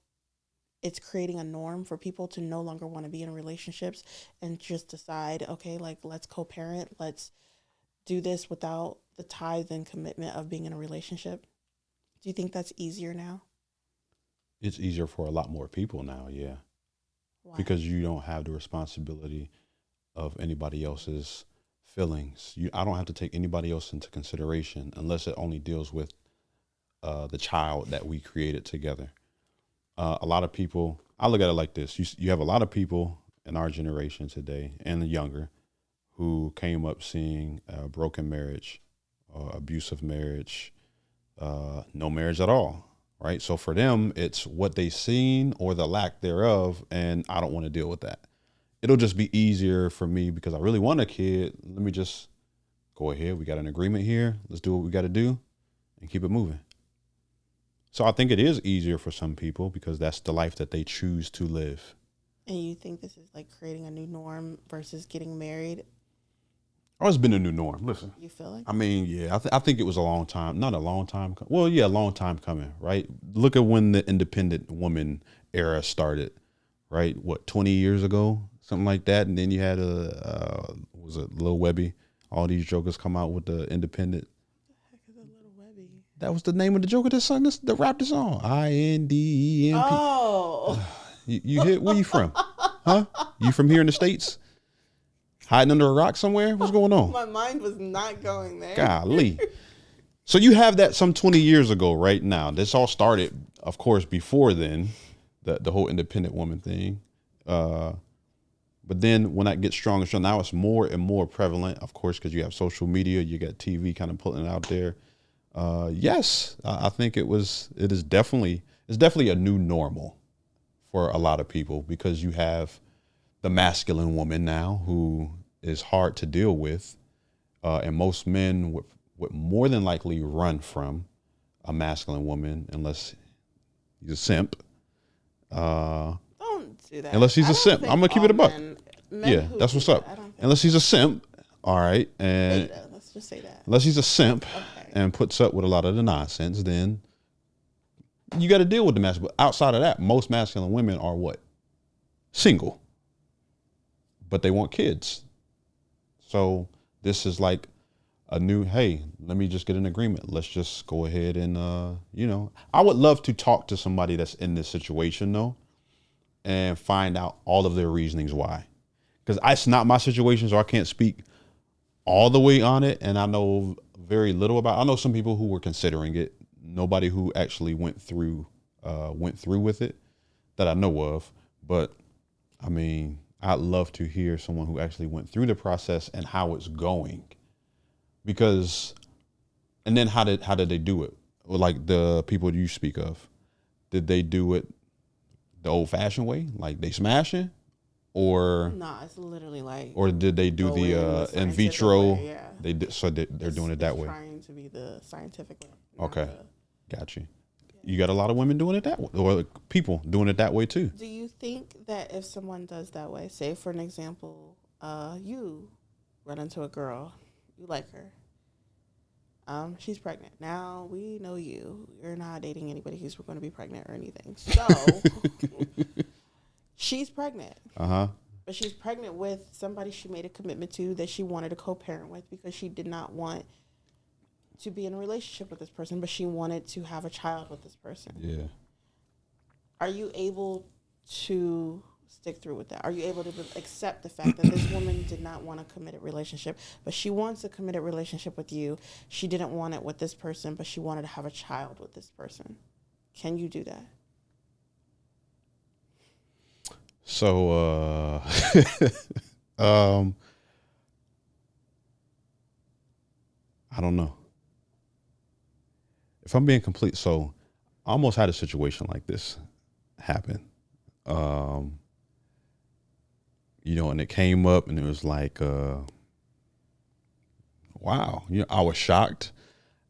it's creating a norm for people to no longer want to be in relationships and just decide, okay, like let's co-parent, let's do this without the ties and commitment of being in a relationship? Do you think that's easier now? It's easier for a lot more people now, yeah, Why? because you don't have the responsibility of anybody else's feelings. I don't have to take anybody else into consideration unless it only deals with the child that we created together. A lot of people, I look at it like this: you have a lot of people in our generation today and the younger who came up seeing a broken marriage, abusive marriage, no marriage at all, right? So for them, it's what they seen or the lack thereof, and I don't want to deal with that. It'll just be easier for me because I really want a kid. Let me just go ahead. We got an agreement here. Let's do what we got to do and keep it moving. So I think it is easier for some people because that's the life that they choose to live. And you think this is like creating a new norm versus getting married? Oh, it's been a new norm. Listen, You feel like? I mean, yeah, I think it was a long time, not a long time. Well, yeah, a long time coming, right? Look at when the independent woman era started, right? What, 20 years ago, something like that. And then you had was it Lil Webby? All these jokers come out with the independent. Heck is a little Webby. That was the name of the joker that sung this, that rapped the song. INDEMP. Oh. You hit? Where you from? Huh? You from here in the States? Hiding under a rock somewhere? What's going on? My mind was not going there. Golly. So you have that some 20 years ago right now. This all started, of course, before then, the whole independent woman thing. But then when that gets stronger, so now it's more and more prevalent, of course, because you have social media, you got TV kind of putting it out there. Yes, I think it's definitely a new normal for a lot of people because you have the masculine woman now who is hard to deal with. And most men would more than likely run from a masculine woman unless he's a simp. Don't do that. Unless he's I a don't simp. think I'm gonna keep it a all buck. men Yeah, who that's do what's that, up. I don't think Unless he's a simp, all right, and beta. Let's just say that. unless he's a simp Okay. and puts up with a lot of the nonsense, then you got to deal with the masculine. But outside of that, most masculine women are what? Single, but they want kids. So this is like a new, hey, let me just get an agreement. Let's just go ahead and, I would love to talk to somebody that's in this situation though and find out all of their reasonings why. Because it's not my situation, so I can't speak all the way on it. And I know very little about it. I know some people who were considering it. Nobody who actually went through with it that I know of. But I mean, I'd love to hear someone who actually went through the process and how it's going. Because, and then how did they do it? Or like the people you speak of, did they do it the old fashioned way? Like they smashing? or Nah, it's literally like. or did they do Go in the in scientific vitro? way, yeah. They did, so they're doing it that way. Trying to be the scientific way. not Okay, the- got you. You got a lot of women doing it that way, or people doing it that way too. Do you think that if someone does that way, say for an example, you run into a girl, you like her, she's pregnant. Now we know you. You're not dating anybody who's going to be pregnant or anything. So she's pregnant. But she's pregnant with somebody she made a commitment to that she wanted to co-parent with because she did not want to be in a relationship with this person, but she wanted to have a child with this person. Yeah. Are you able to stick through with that? Are you able to accept the fact that this woman did not want a committed relationship, but she wants a committed relationship with you? She didn't want it with this person, but she wanted to have a child with this person. Can you do that? So, I don't know. If I'm being complete, so I almost had a situation like this happen. And it came up and it was like, wow, I was shocked.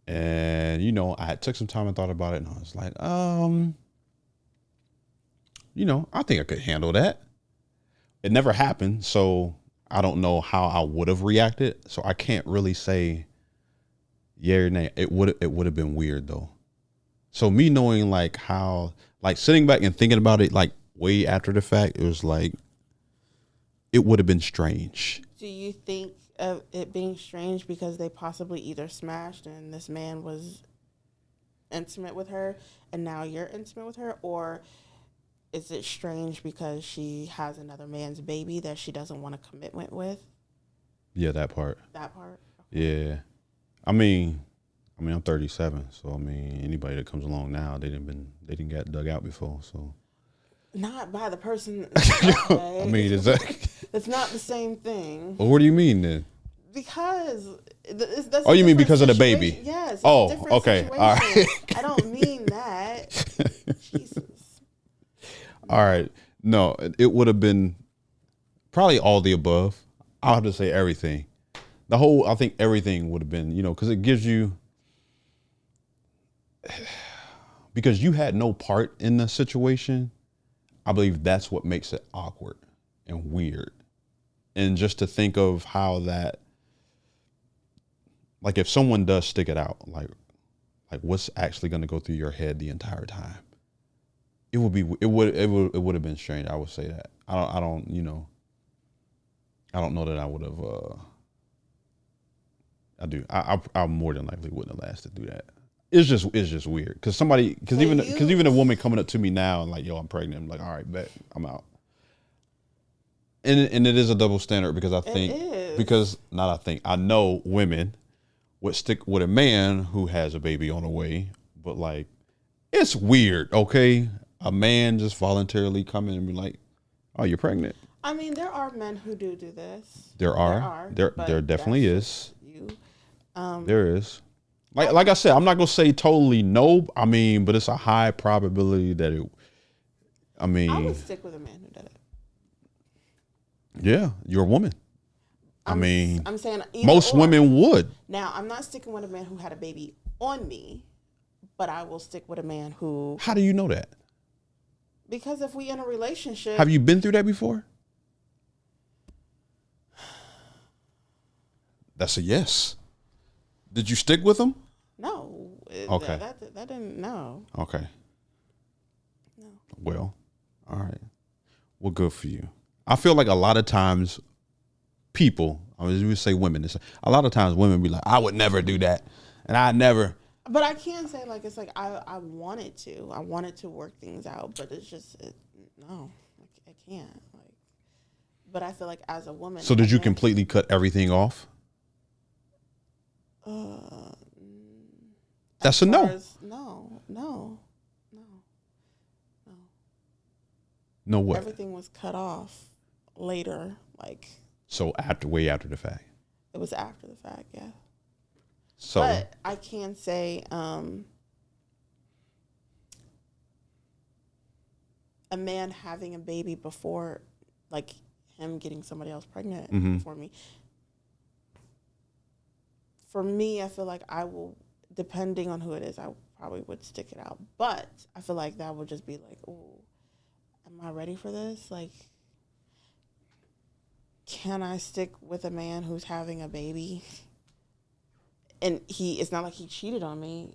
And, I had took some time and thought about it and I was like, I think I could handle that. It never happened. So I don't know how I would have reacted. So I can't really say yeah or nay. It would have been weird though. So me knowing like how, like sitting back and thinking about it, like way after the fact, it was like, it would have been strange. Do you think of it being strange because they possibly either smashed and this man was intimate with her and now you're intimate with her? Or is it strange because she has another man's baby that she doesn't want a commitment with? Yeah, that part. That part? Okay. Yeah. I mean, I'm 37, so I mean, anybody that comes along now, they didn't get dug out before, so. Not by the person. Okay. I mean, is that? It's not the same thing. Well, what do you mean then? Because oh, you mean because of the baby? Yes. Oh, okay. Situation. All right. I don't mean that. Jesus. All right. No, it would have been probably all the above. I'll have to say everything. I think everything would have been, because it gives you, because you had no part in the situation. I believe that's what makes it awkward and weird. And just to think of how that, like if someone does stick it out, like what's actually going to go through your head the entire time? It would have been strange. I would say that. I don't know that I would have, I more than likely wouldn't have lasted through that. It's just weird because even a woman coming up to me now and like, yo, I'm pregnant. I'm like, all right, bet, I'm out. And it is a double standard because I know women would stick with a man who has a baby on the way, but like, it's weird. Okay, a man just voluntarily coming and be like, oh, you're pregnant. I mean, there are men who do this. There definitely is. There is. Like I said, I'm not gonna say totally no. I mean, but it's a high probability that it. I would stick with a man who did it. Yeah, you're a woman. I'm saying most women would. Now, I'm not sticking with a man who had a baby on me, but I will stick with a man who. How do you know that? Because if we in a relationship, have you been through that before? That's a yes. Did you stick with him? No. Okay. That didn't. No. Okay. No. Well, all right. Well, good for you. I feel like a lot of times people, I mean, we say women, a lot of times women be like, I would never do that. And I never. But I can't say like, it's like I wanted to. I wanted to work things out, but it's just, no, I can't. Like, but I feel like as a woman. So did you completely cut everything off? That's a no. No. No what? Everything was cut off later, like. So way after the fact. It was after the fact, yeah. So. But I can say, a man having a baby before, like him getting somebody else pregnant Mm-hmm. for me. For me, I feel like I will, depending on who it is, I probably would stick it out. But I feel like that would just be like, oh, am I ready for this? Like, can I stick with a man who's having a baby? And it's not like he cheated on me.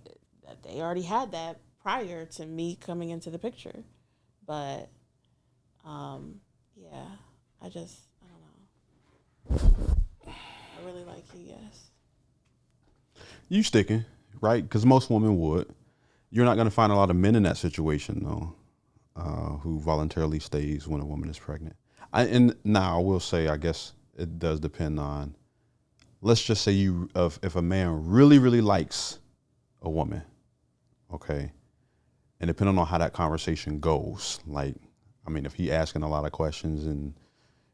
They already had that prior to me coming into the picture. But, yeah, I don't know. I really like you, yes. You sticking, right? Because most women would. You're not going to find a lot of men in that situation, though, who voluntarily stays when a woman is pregnant. And now I will say, I guess it does depend on. Let's just say if a man really, really likes a woman, okay, and depending on how that conversation goes, like, I mean, if he asking a lot of questions and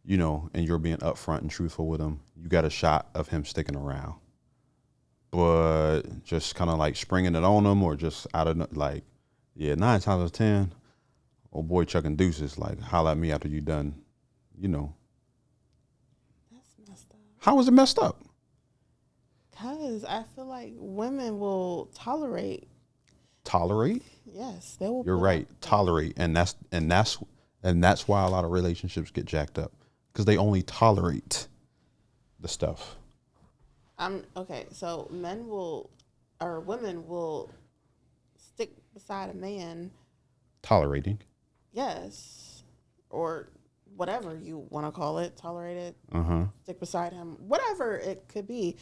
and you're being upfront and truthful with him, you got a shot of him sticking around. But just kind of like springing it on them, or just out of like, yeah, 9 times out of 10, old boy chucking deuces, like holla at me after you done, That's messed up. How is it messed up? Because I feel like women will tolerate. Tolerate? Yes, they will. You're right. Tolerate, and that's why a lot of relationships get jacked up, because they only tolerate the stuff. Okay. So women will stick beside a man. Tolerating. Yes, or whatever you want to call it. Tolerate it. Uh-huh. Stick beside him. Whatever it could be,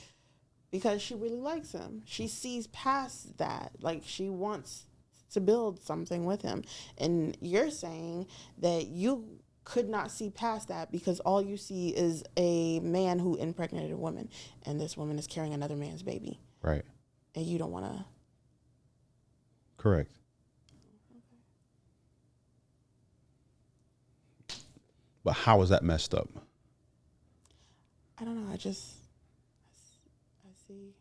because she really likes him. She sees past that. Like, she wants to build something with him. And you're saying that you could not see past that because all you see is a man who impregnated a woman, and this woman is carrying another man's baby. Right. And you don't want to. Correct. But how is that messed up? I don't know. I see.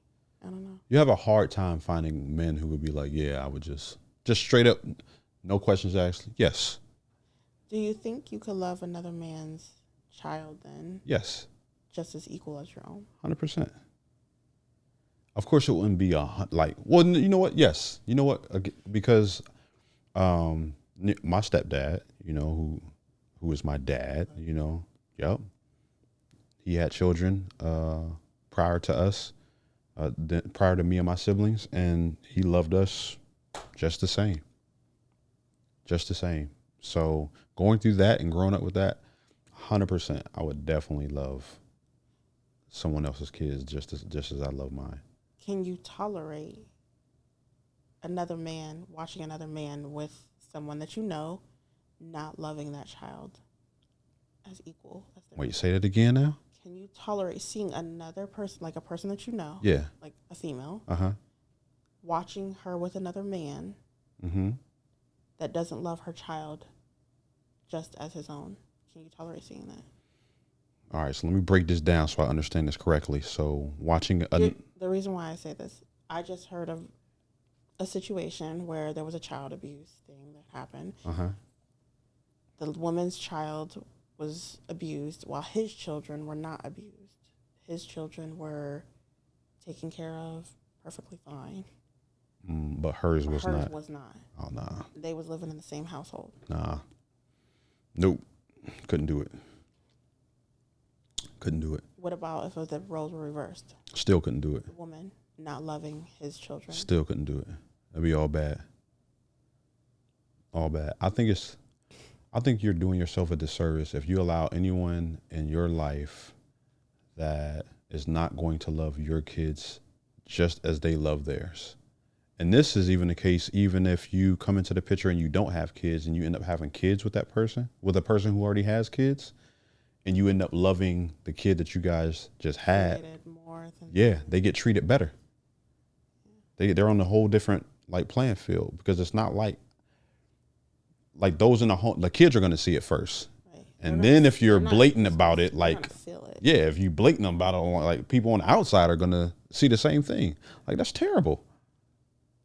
I don't know. You have a hard time finding men who would be like, yeah, I would just straight up, no questions asked. Yes. Do you think you could love another man's child then? Yes. Just as equal as your own? 100%. Of course, it wouldn't be well, you know what? Yes. You know what? Because my stepdad, who is my dad, yep. He had children prior to us, prior to me and my siblings, and he loved us just the same. Just the same. So going through that and growing up with that, 100%, I would definitely love someone else's kids just as I love mine. Can you tolerate another man watching another man with someone that you know not loving that child as equal as their Wait, say that again now? Can you tolerate seeing another person, like a person that you know, yeah, like a female, watching her with another man that doesn't love her child just as his own? Can you tolerate seeing that? All right, so let me break this down so I understand this correctly. So watching the reason why I say this, I just heard of a situation where there was a child abuse thing that happened. The woman's child was abused while his children were not abused. His children were taken care of perfectly fine. But hers was not. Hers was not. Oh, nah. They was living in the same household. Nah. Nope. Couldn't do it. Couldn't do it. What about if the roles were reversed? Still couldn't do it. The woman not loving his children. Still couldn't do it. It'd be all bad. All bad. I think you're doing yourself a disservice if you allow anyone in your life that is not going to love your kids just as they love theirs. And this is even the case, even if you come into the picture and you don't have kids and you end up having kids with that person, with a person who already has kids, and you end up loving the kid that you guys just had. Yeah, they get treated better. They're on a whole different playing field, because it's not like those in the home, the kids are going to see it first. Right. And then if you're blatant about it, yeah, if you blatant about it, people on the outside are going to see the same thing. That's terrible.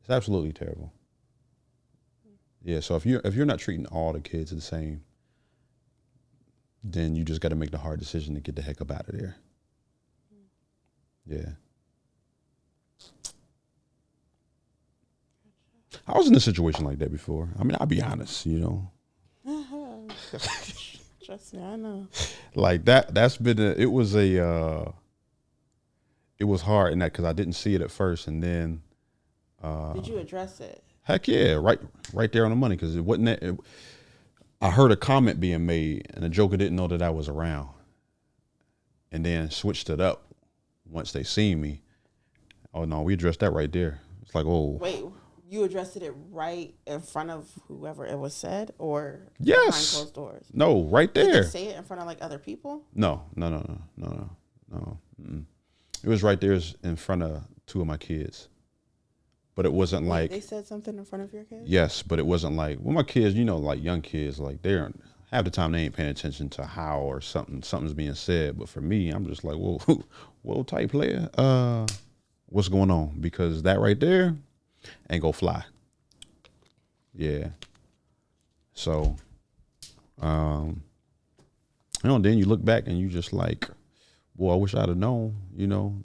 It's absolutely terrible. Yeah. So if you're not treating all the kids the same, then you just got to make the hard decision to get the heck up out of there. Yeah. I was in a situation like that before. I mean, I'll be honest, Trust me, I know. like that's been it was it was hard in that because I didn't see it at first, and then Did you address it? heck yeah, right there on the money, because it wasn't that. I heard a comment being made, and the joker didn't know that I was around, and then switched it up once they seen me. Oh no, we addressed that right there. It's like, oh Wait, you addressed it right in front of whoever it was said, or yes, behind closed doors? no, right there. Did they say it in front of like other people? No. It was right there in front of two of my kids. But it wasn't like They said something in front of your kids? yes, but it wasn't like my kids, like young kids, like they're half the time they ain't paying attention to how or something's being said. But for me, I'm just like, whoa, tight player. What's going on? Because that right there ain't go fly. Yeah. So, then you look back and you just like, boy, I wish I'd have known,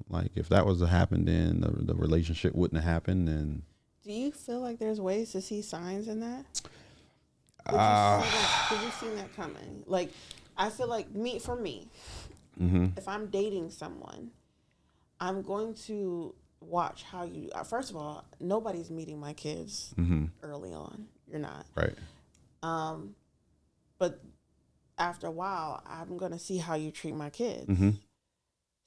like if that was to happen, then the relationship wouldn't have happened. And do you feel like there's ways to see signs in that? Did you see that coming? Like, I feel like for me, if I'm dating someone, I'm going to watch how you. First of all, nobody's meeting my kids early on. You're not, right. But after a while, I'm going to see how you treat my kids.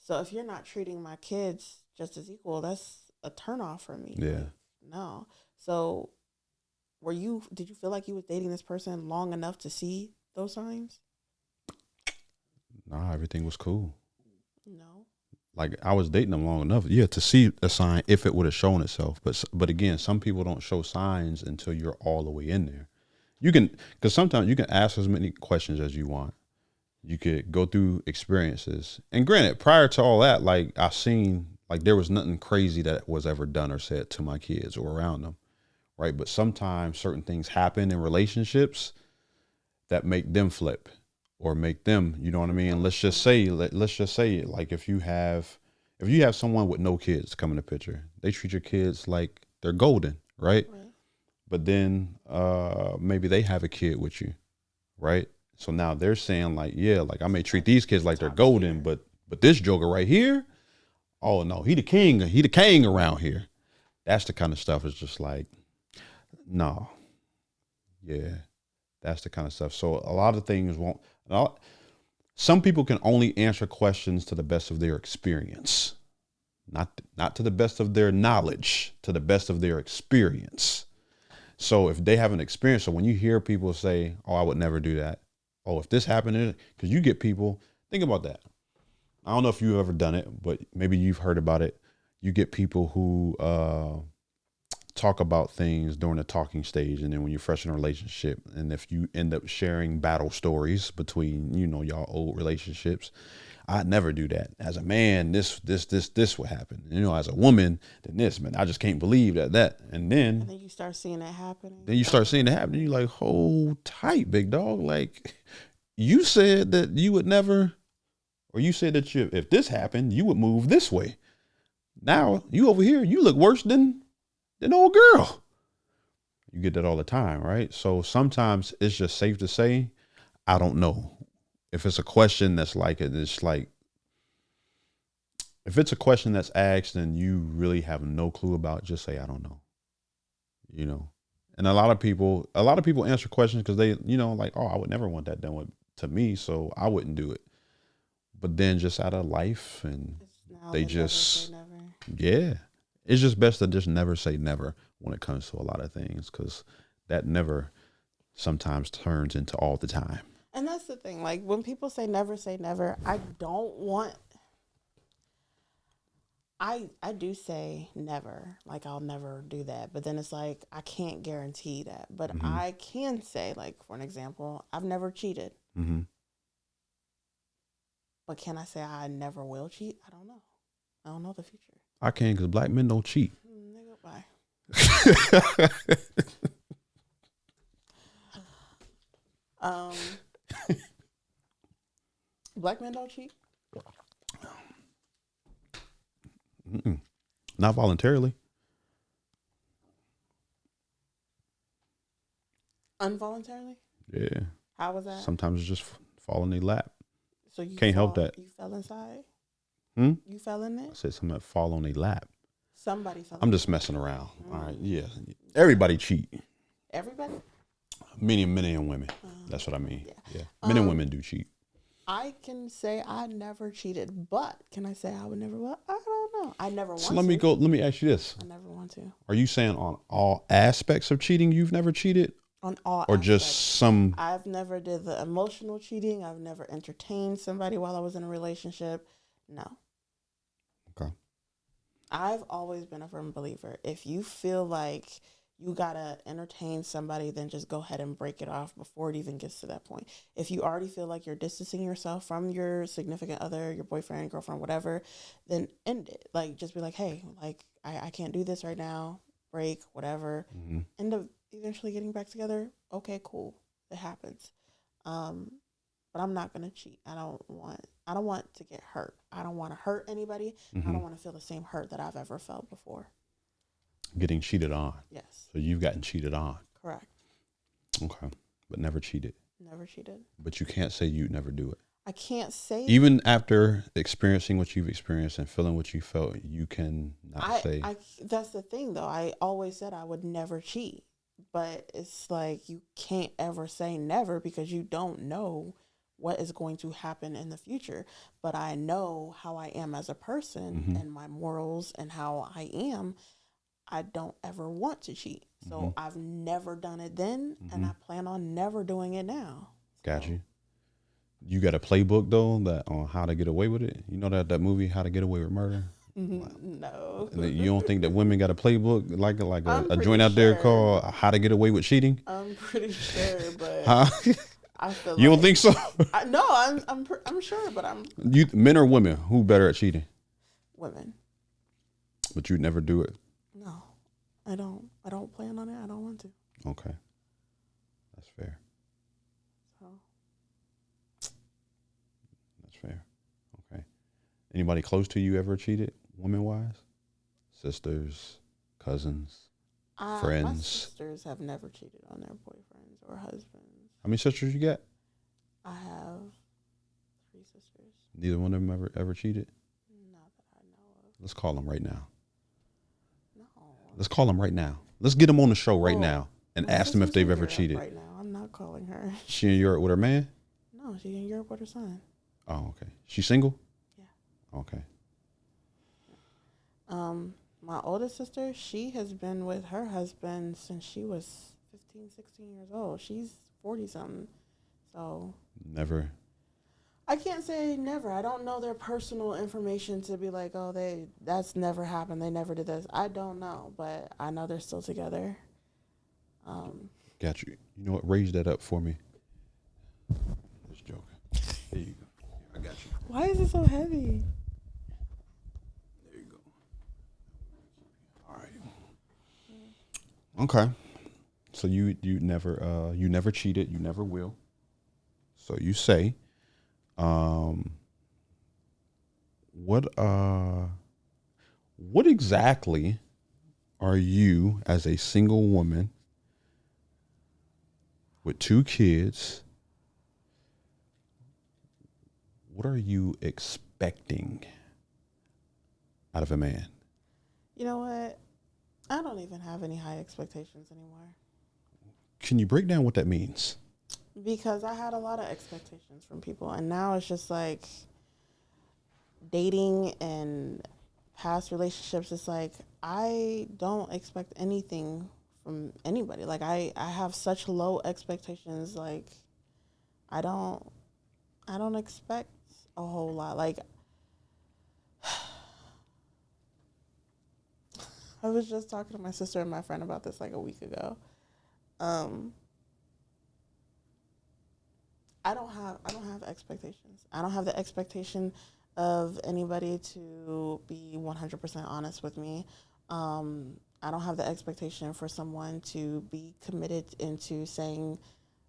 So if you're not treating my kids just as equal, that's a turnoff for me. Yeah. Like, no. So did you feel like you was dating this person long enough to see those signs? Nah, everything was cool. No. Like I was dating them long enough, to see a sign if it would have shown itself. But again, some people don't show signs until you're all the way in there. Because sometimes you can ask as many questions as you want. You could go through experiences. And granted, prior to all that, like I seen, like there was nothing crazy that was ever done or said to my kids or around them. Right. But sometimes certain things happen in relationships that make them flip or make them, you know what I mean? Let's just say like if you have someone with no kids come in the picture, they treat your kids like they're golden. Right. But then maybe they have a kid with you. Right. So now they're saying like, yeah, like I may treat these kids like they're golden, but this joker right here, oh no, he the king around here. That's the kind of stuff is just like, no. Yeah. That's the kind of stuff. So a lot of things some people can only answer questions to the best of their experience, not to the best of their knowledge, to the best of their experience. So if they have an experience, so when you hear people say, oh, I would never do that. Oh, if this happened, because you get people, think about that. I don't know if you've ever done it, but maybe you've heard about it. You get people who talk about things during the talking stage, and then when you're fresh in a relationship, and if you end up sharing battle stories between, y'all old relationships, I'd never do that. As a man, this would happen. As a woman, then this, man, I just can't believe that. And then you start seeing that happening. Then you start seeing it happen. And you're like, hold tight, big dog. Like, you said that you would never, or you said that if this happened, you would move this way. Now you over here, you look worse than old girl. You get that all the time, right? So sometimes it's just safe to say, I don't know. If it's a question that's like, it's like, if it's a question that's asked and you really have no clue about, just say, I don't know. And a lot of people answer questions because they, like, oh, I would never want that done to me, so I wouldn't do it. But then just out of life, and they just, yeah, it's just best to just never say never when it comes to a lot of things, because that never sometimes turns into all the time. And that's the thing. Like when people say never, I don't want. I do say never, like I'll never do that. But then it's like, I can't guarantee that. But I can say, like, for an example, I've never cheated. But can I say I never will cheat? I don't know. I don't know the future. I can, because black men don't cheat. Nigga, bye. Black men don't cheat. Mm-mm. Not voluntarily. Involuntarily. Yeah. How was that? Sometimes it's just fall in their lap. So you Can't help that. You fell inside. Hmm? You fell in I it. said something that fall on their lap. Somebody fell. I'm just messing around. All right. Yeah. Everybody cheat. Everybody. Meaning men and women. That's what I mean. Yeah. Yeah. Men and women do cheat. I can say I never cheated, but can I say I would never? Well, I don't know. I never want So to. let me ask you this. I never want to. Are you saying on all aspects of cheating you've never cheated? On all Or aspects. just some? I've never did the emotional cheating. I've never entertained somebody while I was in a relationship. No. Okay. I've always been a firm believer. If you feel like you gotta entertain somebody, then just go ahead and break it off before it even gets to that point. If you already feel like you're distancing yourself from your significant other, your boyfriend, girlfriend, whatever, then end it. Like, just be like, hey, like, I can't do this right now. Break, whatever. Mm-hmm. End up eventually getting back together. Okay, cool. It happens. But I'm not gonna cheat. I don't want to get hurt. I don't want to hurt anybody. Mm-hmm. I don't want to feel the same hurt that I've ever felt before. Getting cheated on. Yes. So you've gotten cheated on. Correct. Okay. But never cheated. Never cheated. But you can't say you'd never do it. I can't say. Even after experiencing what you've experienced and feeling what you felt, you can not say. That's the thing, though. I always said I would never cheat. But it's like you can't ever say never because you don't know what is going to happen in the future. But I know how I am as a person and my morals and how I am. I don't ever want to cheat. So I've never done it then, and I plan on never doing it now. Got you. You got a playbook though that on how to get away with it. You know that movie How to Get Away with Murder. No. And you don't think that women got a playbook like a joint out there called How to Get Away with Cheating? I'm pretty sure, but huh? I feel you don't think so? No, I'm sure, but men or women who better at cheating? Women. But you'd never do it. No, I don't. I don't plan on it. I don't want to. Okay, that's fair. So. That's fair. Okay. Anybody close to you ever cheated, woman-wise? Sisters, cousins, friends? My sisters have never cheated on their boyfriends or husbands. How many sisters you got? I have 3 sisters. Neither one of them ever cheated? Not that I know of. Let's call them right now. No. Let's call them right now. Let's get them on the show right now and ask them if they've ever cheated. Right now, I'm not calling her. She in Europe with her man? No, she's in Europe with her son. Oh, okay. She single? Yeah. Okay. My oldest sister, she has been with her husband since she was 15, 16 years old. She's 40-something. So. Never. I can't say never. I don't know their personal information to be like, oh, that's never happened. They never did this. I don't know, but I know they're still together. Got you. You know what? Raise that up for me. Just joking. There you go. I got you. Why is it so heavy? There you go. All right. Okay. So you never cheated. You never will. So you say, what exactly are you as a single woman with 2 kids? What are you expecting out of a man? You know what? I don't even have any high expectations anymore. Can you break down what that means? Because I had a lot of expectations from people, and now it's just like dating and past relationships. It's like I don't expect anything from anybody. Like I have such low expectations. Like I don't expect a whole lot. Like I was just talking to my sister and my friend about this like a week ago. I don't have expectations. I don't have the expectation of anybody to be 100% honest with me. I don't have the expectation for someone to be committed into saying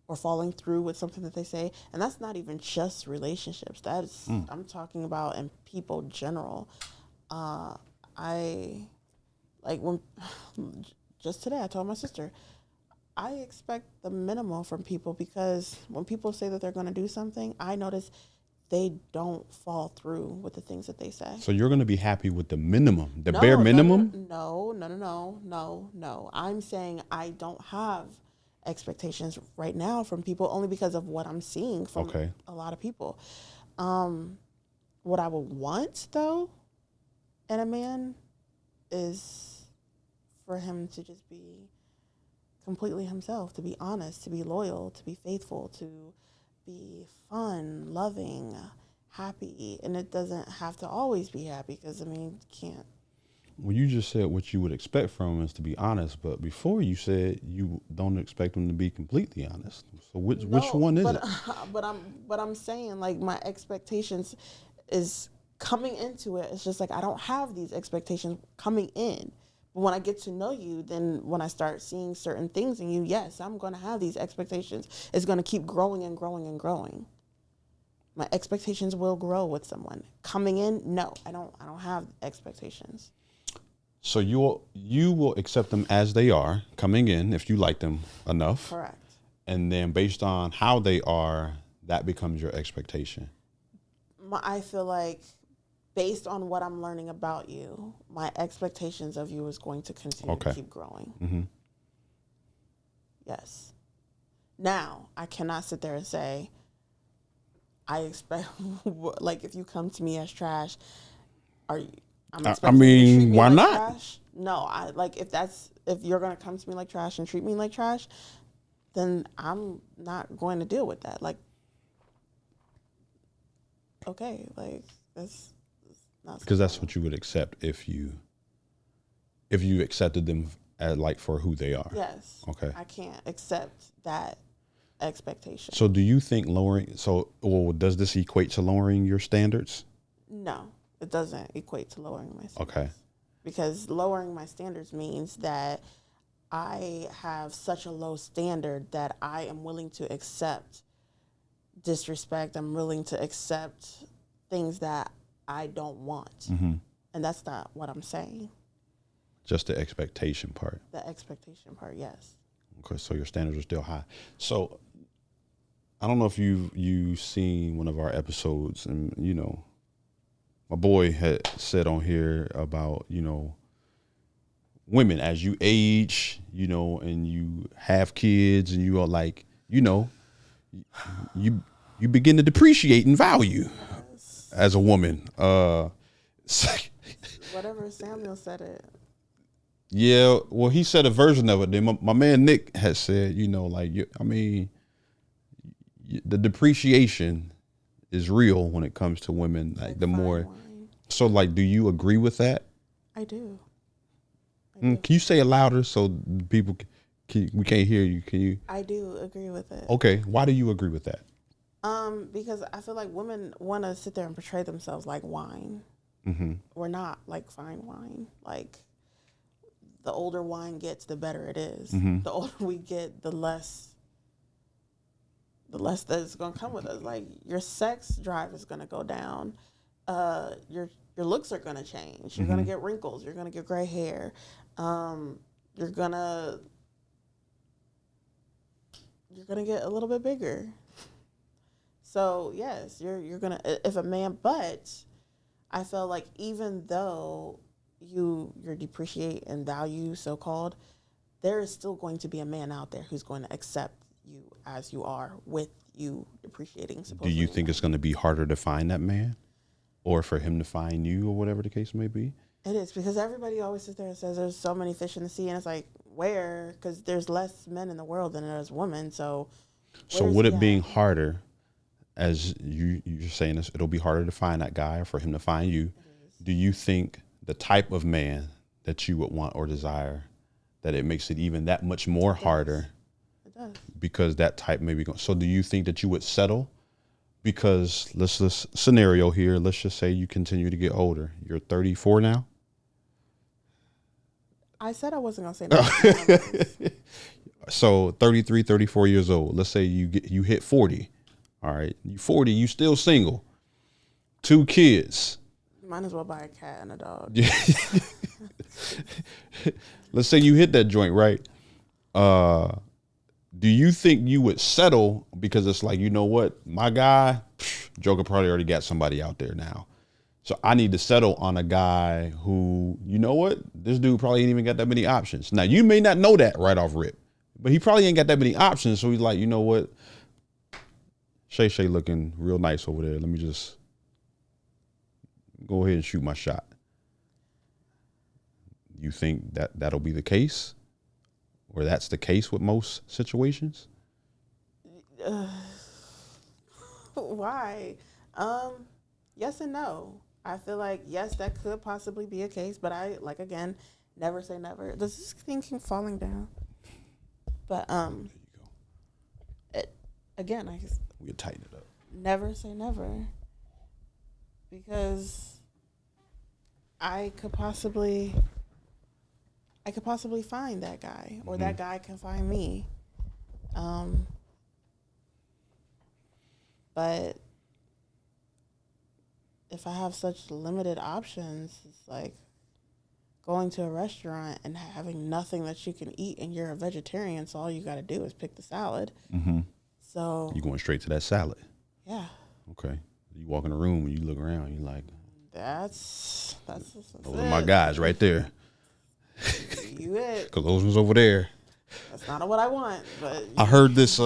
or falling through with something that they say. And that's not even just relationships. That's I'm talking about in people general. I like when just today I told my sister I expect the minimum from people because when people say that they're going to do something, I notice they don't fall through with the things that they say. So you're going to be happy with the minimum, the bare minimum? No. I'm saying I don't have expectations right now from people only because of what I'm seeing from a lot of people. What I would want though in a man is for him to just be completely himself, to be honest, to be loyal, to be faithful, to be fun, loving, happy. And it doesn't have to always be happy because, I mean, you can't. Well, you just said what you would expect from him is to be honest, but before you said you don't expect him to be completely honest. So which one is it? But I'm saying like my expectations is coming into it. It's just like I don't have these expectations coming in. But when I get to know you, then when I start seeing certain things in you, yes, I'm going to have these expectations. It's going to keep growing and growing and growing. My expectations will grow with someone. Coming in, no, I don't have expectations. So you will accept them as they are coming in if you like them enough. Correct. And then based on how they are, that becomes your expectation. I feel like based on what I'm learning about you, my expectations of you is going to continue to keep growing. Mm-hmm. Yes. Now, I cannot sit there and say, I expect, like, if you come to me as trash, I'm expecting you to treat me why like not? Trash? No, if you're going to come to me like trash and treat me like trash, then I'm not going to deal with that. Like, okay, like, that's not because that's what you would accept if you accepted them as like for who they are. Yes. Okay. I can't accept that expectation. So do you think does this equate to lowering your standards? No, it doesn't equate to lowering my standards. Okay. Because lowering my standards means that I have such a low standard that I am willing to accept disrespect. I'm willing to accept things that I don't want. Mm-hmm. And that's not what I'm saying. Just the expectation part. The expectation part, yes. Okay, so your standards are still high. So I don't know if you've seen one of our episodes, and my boy had said on here about women as you age, and you have kids, and you are like, you begin to depreciate in value as a woman. Whatever Samuel said it. Yeah, well, he said a version of it. Then my man Nick had said, the depreciation is real when it comes to women. Like the more, so like, do you agree with that? I do. Can you say it louder so people we can't hear you? Can you? I do agree with it. Okay, why do you agree with that? Because I feel like women want to sit there and portray themselves like wine. Mm-hmm. We're not like fine wine. Like the older wine gets, the better it is. Mm-hmm. The older we get, the less that's going to come with us. Like your sex drive is going to go down. Your looks are going to change. You're going to get wrinkles. You're going to get gray hair. You're going to get a little bit bigger. So yes, you're going to, if a man, but I feel like even though you're depreciate and value so-called, there is still going to be a man out there who's going to accept you as you are with you depreciating. Do you think it's going to be harder to find that man or for him to find you or whatever the case may be? It is, because everybody always sits there and says there's so many fish in the sea, and it's like, where? Because there's less men in the world than there's women. So would it being harder, as you're saying this, it'll be harder to find that guy or for him to find you? Do you think the type of man that you would want or desire, that it makes it even that much more harder? It does. Because that type may be going. So do you think that you would settle? Because let's scenario here. Let's just say you continue to get older. You're 34 now. I said I wasn't going to say nothing. So 33, 34 years old. Let's say you hit 40. All right. You 40, you still single. 2 kids. Might as well buy a cat and a dog. Let's say you hit that joint, right? Do you think you would settle because it's like, you know what, my guy, Joker probably already got somebody out there now. So I need to settle on a guy who, you know what, this dude probably ain't even got that many options. Now, you may not know that right off rip, but he probably ain't got that many options. So he's like, you know what, Shay looking real nice over there. Let me just go ahead and shoot my shot. You think that that'll be the case? Or that's the case with most situations? Why? Yes and no. I feel like, yes, that could possibly be a case, but I, like, again, never say never. Does this thing keep falling down? But, There you go. again, I just We'll tighten it up. never say never. Because I could possibly find that guy, or that guy can find me. But if I have such limited options, it's like going to a restaurant and having nothing that you can eat, and you're a vegetarian, so all you got to do is pick the salad. Mm-hmm. So You going straight to that salad. yeah, Okay. You walk in the room and you look around, you're like, that's those are my guys right there. You it. Because those ones over there. That's not what I want, but I heard this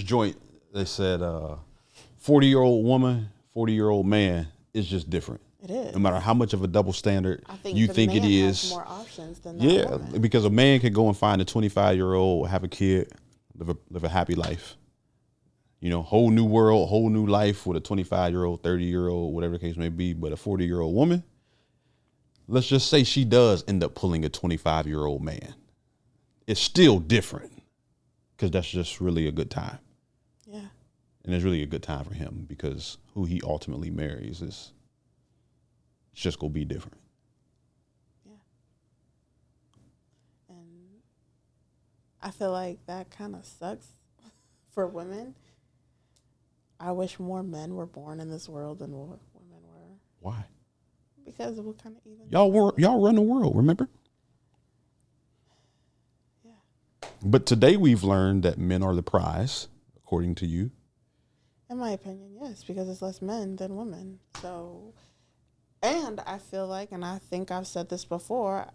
joint. They said 40-year-old woman, 40-year-old man is just different. it is. No matter how much of a double standard I think you the think it man is. has more options than that Yeah, woman. because a man can go and find a 25-year-old, have a kid, live a happy life. You know, whole new world, whole new life with a 25-year-old, 30-year-old, whatever the case may be. But a 40-year-old woman, let's just say she does end up pulling a 25-year-old man. It's still different because that's just really a good time. Yeah. And it's really a good time for him because who he ultimately marries it's just going to be different. Yeah. And I feel like that kind of sucks for women. I wish more men were born in this world than women were. Why? Because it will kind of even. Y'all run the world, remember? Yeah. But today we've learned that men are the prize, according to you. In my opinion, yes, because it's less men than women. So, and I feel like, and I think I've said this before,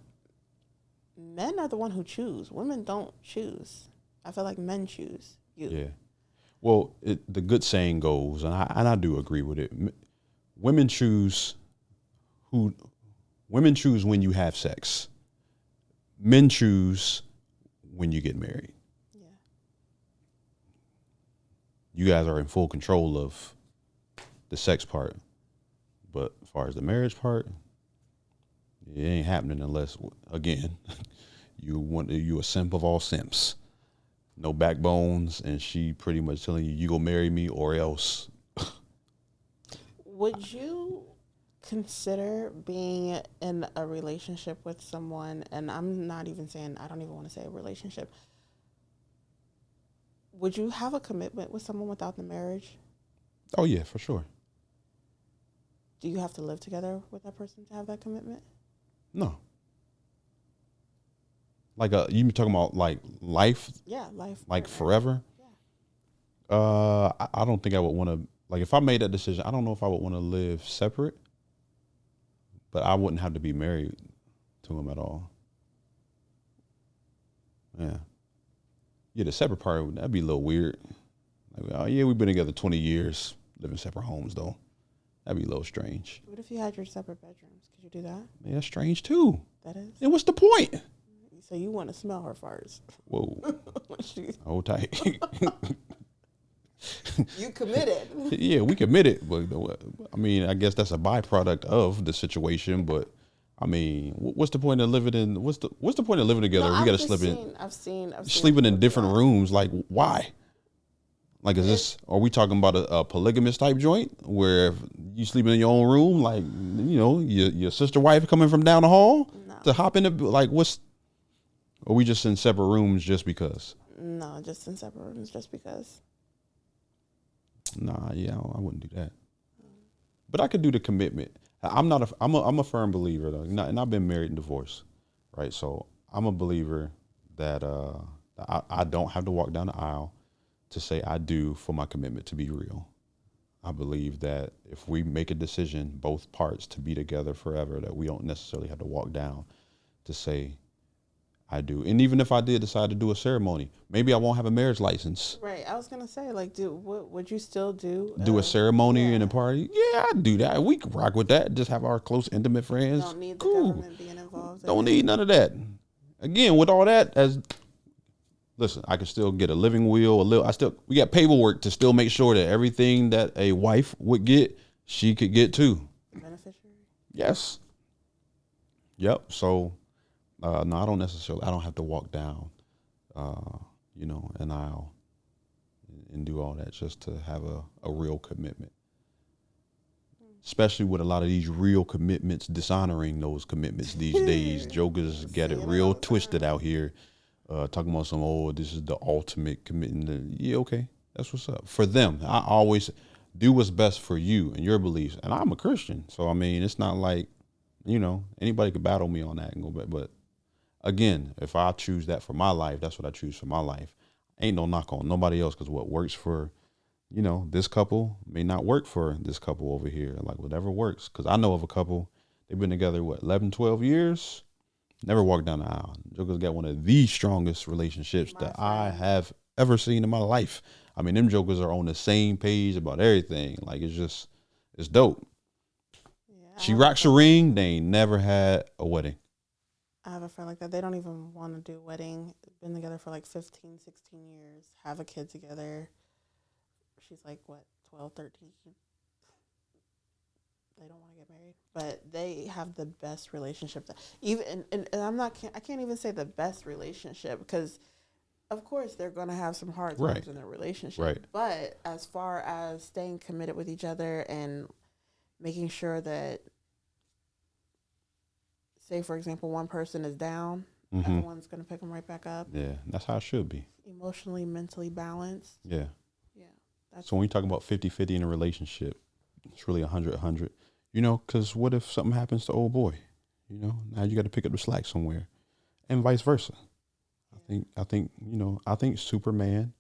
men are the one who choose. Women don't choose. I feel like men choose you. Yeah. Well, the good saying goes, and I do agree with it. Women choose when you have sex. Men choose when you get married. Yeah. You guys are in full control of the sex part, but as far as the marriage part, it ain't happening unless, again, you a simp of all simps. No backbones, and she pretty much telling you go marry me or else. Would you consider being in a relationship with someone, and I'm not even saying, I don't even want to say a relationship. Would you have a commitment with someone without the marriage? Oh yeah, for sure. Do you have to live together with that person to have that commitment? No. Like you talking about like life, Yeah, life. like partner. forever. Yeah. I don't think I would want to. Like if I made that decision, I don't know if I would want to live separate, but I wouldn't have to be married to him at all. Yeah. Yeah, the separate part, that'd be a little weird. Like, oh yeah, we've been together 20 years, living separate homes though. That'd be a little strange. What if you had your separate bedrooms? Could you do that? Yeah, that's strange too. That is. And what's the point? So you want to smell her farts? Whoa, She's- hold tight. you committed. Yeah, we committed, but I mean, I guess that's a byproduct of the situation. But I mean, what's the point of living in? What's the point of living together? No, We got to I've sleep in. seen Sleeping in people do different that. rooms. Like, why? Like, is this? Are we talking about a polygamous type joint where if you sleeping in your own room, like you know, your sister wife coming from down the hall No. to hop in the like? What's Or we just in separate rooms just because? No, just in separate rooms, just because. Nah, yeah, I wouldn't do that. But I could do the commitment. I'm a firm believer though, and I've been married and divorced, right? So I'm a believer that I don't have to walk down the aisle to say I do for my commitment to be real. I believe that if we make a decision, both parts to be together forever, that we don't necessarily have to walk down to say I do. And even if I did decide to do a ceremony, maybe I won't have a marriage license. Right. I was gonna say, like, what would you still do? Do a ceremony yeah. and a party? Yeah, I'd do that. We could rock with that. Just have our close, intimate friends. Don't need the Cool. government being involved. Don't need none of that. Again, with all that, listen, I can still get a living will. We got paperwork to still make sure that everything that a wife would get, she could get too. Beneficiary. Yes. Yep. So, no, I don't have to walk down, an aisle and do all that just to have a real commitment. Especially with a lot of these real commitments dishonoring those commitments these days. Jokers get it real twisted out here, talking about this is the ultimate commitment. Yeah, okay, that's what's up. For them, I always do what's best for you and your beliefs. And I'm a Christian, so I mean, it's not like, anybody could battle me on that and go back. But again, if I choose that for my life, that's what I choose for my life. Ain't no knock on nobody else, because what works for this couple may not work for this couple over here. Like, whatever works. Because I know of a couple, they've been together, 11, 12 years, never walked down the aisle. Jokers got one of the strongest relationships I have ever seen in my life. I mean, them jokers are on the same page about everything. Like, it's dope. Yeah, she rocks a ring. They ain't never had a wedding. I have a friend like that. They don't even want to do a wedding. Been together for like 15, 16 years. Have a kid together. She's like, 12, 13. They don't want to get married, but they have the best relationship. And I can't even say the best relationship, because of course they're going to have some hard times in their relationship. Right. But as far as staying committed with each other and making sure that, say, for example, one person is down, the other one's going to pick them right back up. Yeah, that's how it should be. Emotionally, mentally balanced. Yeah. Yeah. So when you talk about 50-50 in a relationship, it's really 100-100. Because what if something happens to old boy? Now you got to pick up the slack somewhere, and vice versa. Yeah. I think Superman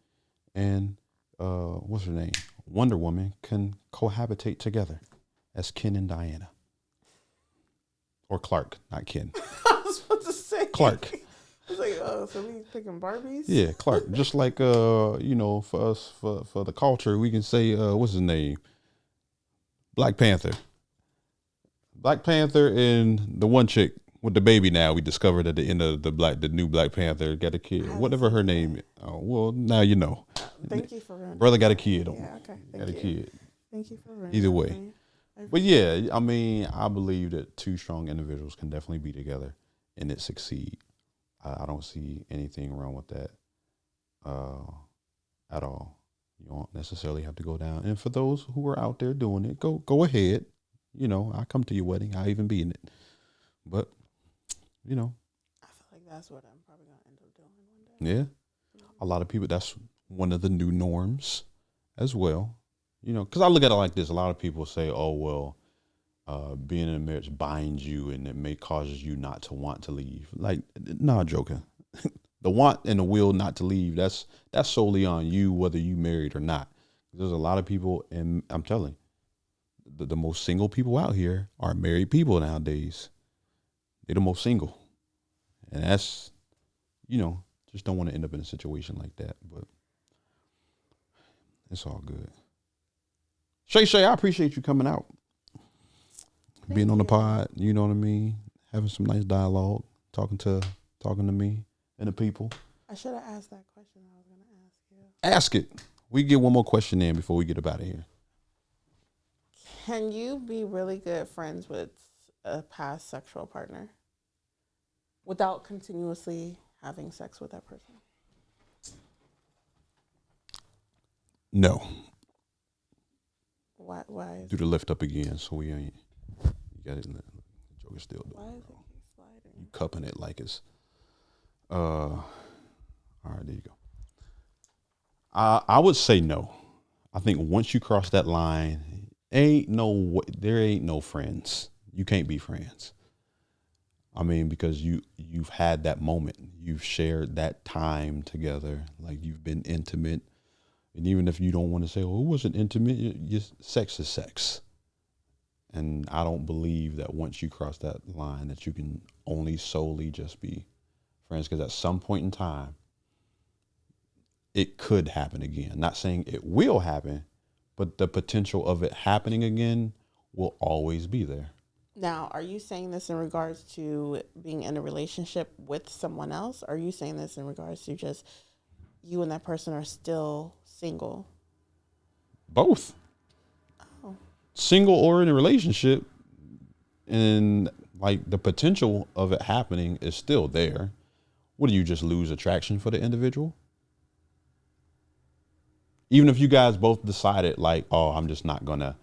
and what's her name, Wonder Woman, can cohabitate together as Ken and Diana. Or Clark, not Ken. I was about to say Clark. I was like, oh, so we picking Barbies? Yeah, Clark. Just like for us, for the culture, we can say what's his name? Black Panther. Black Panther and the one chick with the baby now, we discovered at the end of the new Black Panther got a kid. Whatever her name is. Oh, well, now you know. Thank you for running. Brother got a kid. Yeah, okay. Got a kid. Thank you for running. Either way. But yeah, I mean, I believe that two strong individuals can definitely be together and it succeed. I don't see anything wrong with that at all. You don't necessarily have to go down. And for those who are out there doing it, go ahead. I come to your wedding. I'll even be in it. But, I feel like that's what I'm probably going to end up doing one day. Yeah. A lot of people, that's one of the new norms as well. Because I look at it like this. A lot of people say, oh, well, being in a marriage binds you and it may cause you not to want to leave. Like, nah, joking. The want and the will not to leave, that's solely on you, whether you married or not. There's a lot of people, and I'm telling you, the most single people out here are married people nowadays. They're the most single. And that's, just don't want to end up in a situation like that. But it's all good. Shay, I appreciate you coming out. Being on the pod, you know what I mean? Having some nice dialogue, talking to me and the people. I should have asked that question I was going to ask you. Ask it. We get one more question in before we get up out of here. Can you be really good friends with a past sexual partner without continuously having sex with that person? No. Why? Do the lift up again, so we ain't. You got it. The joke is still doing. Why is it keep sliding? You cupping it like it's. All right, there you go. I would say no. I think once you cross that line, there ain't no friends. You can't be friends. I mean, because you've had that moment, you've shared that time together, like you've been intimate, and even if you don't want to say, "Oh, it wasn't intimate," sex is sex, and I don't believe that once you cross that line, that you can only solely just be friends, because at some point in time, it could happen again. Not saying it will happen, but the potential of it happening again will always be there. Now, are you saying this in regards to being in a relationship with someone else? Or are you saying this in regards to just you and that person are still single? Both. Oh, Single or in a relationship, and like the potential of it happening is still there. What do you just lose attraction for the individual? Even if you guys both decided like, oh, I'm just not gonna,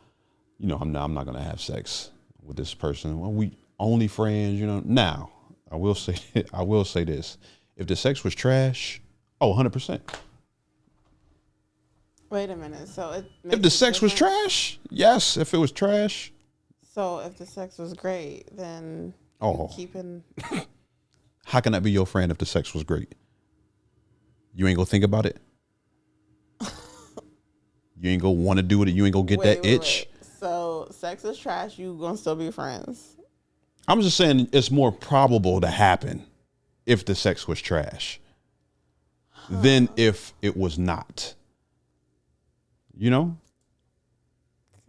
I'm not gonna have sex with this person. Well, we only friends, Now, I will say, I will say this: if the sex was trash, oh, 100%. wait a minute. So it If makes the a sex was difference? trash, yes. If it was trash, So if the sex was great, then you oh, keeping. how can I be your friend if the sex was great? You ain't gonna think about it. You ain't gonna want to do it. You ain't gonna get that Wait. itch. So sex is trash. You gonna still be friends? I'm just saying it's more probable to happen if the sex was trash than if it was not. You know,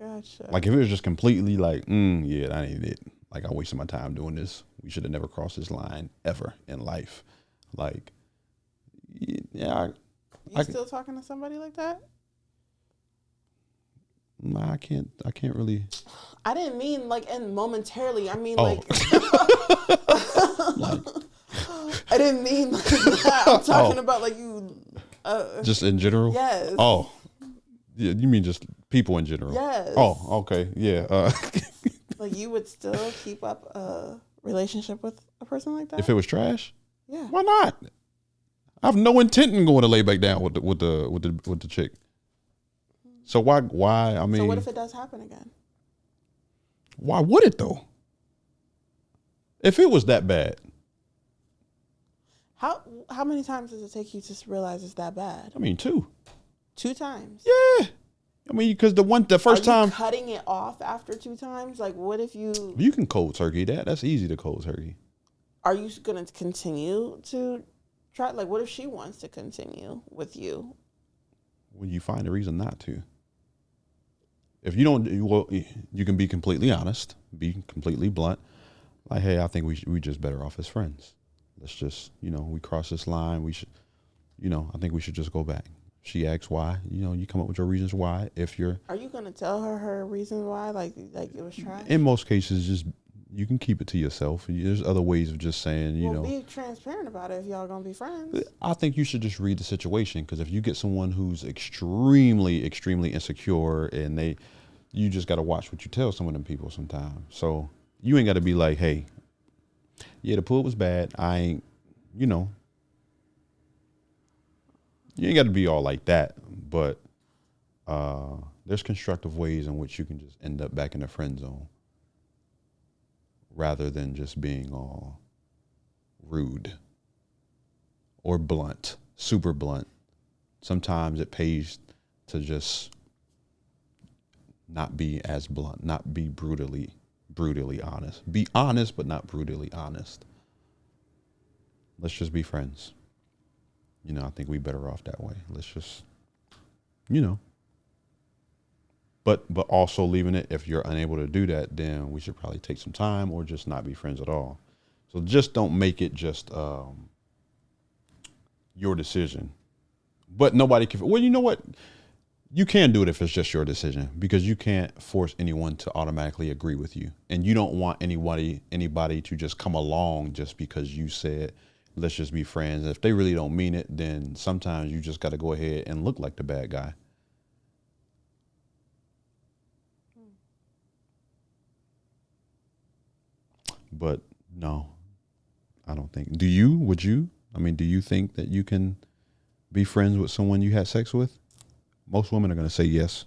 Gotcha. like if it was just completely like, yeah, that ain't it. Like I wasted my time doing this. We should have never crossed this line ever in life. Like, yeah, You still talking to somebody like that? nah, I can't really. I didn't mean like and momentarily. I mean Oh, like like I didn't mean like that. I'm talking oh, about like you. just in general. Yes. Oh, yeah, you mean just people in general? Yes. Oh, okay, yeah. Like you would still keep up a relationship with a person like that? If it was trash, Yeah. why not? I have no intent in going to lay back down with the chick. So why? I So what mean, if it does happen again? why would it though? If it was that bad, How many times does it take you to realize it's that bad? I mean, two. 2 times. Yeah. I mean, because the first Are you time cutting it off after 2 times? Like, what if you can cold turkey that. That's easy to cold turkey. are you going to continue to try? Like, what if she wants to continue with you? When you find a reason not to. If you don't, well, you can be completely honest, be completely blunt. Like, hey, I think we just better off as friends. Let's just, we cross this line. We should, I think we should just go back. She asks why. You come up with your reasons why. If you're, Are you going to tell her reasons why? Like it was trash? in most cases, just you can keep it to yourself. There's other ways of just saying, be transparent about it if y'all going to be friends. I think you should just read the situation, because if you get someone who's extremely, extremely insecure, and you just got to watch what you tell some of them people sometimes. So you ain't got to be like, hey, yeah, the pool was bad. I ain't, you ain't got to be all like that. But there's constructive ways in which you can just end up back in the friend zone, rather than just being all rude or blunt, super blunt. Sometimes it pays to just not be as blunt, not be brutally honest. Be honest, but not brutally honest. Let's just be friends. I think we better off that way. Let's just, but also leaving it. If you're unable to do that, then we should probably take some time or just not be friends at all. So just don't make it just your decision. But nobody can. Well, you know what? You can do it if it's just your decision, because you can't force anyone to automatically agree with you, and you don't want anybody to just come along just because you said let's just be friends. If they really don't mean it, then sometimes you just got to go ahead and look like the bad guy. But no, I don't think. Do you? Would you? I mean, do you think that you can be friends with someone you had sex with? Most women are going to say yes.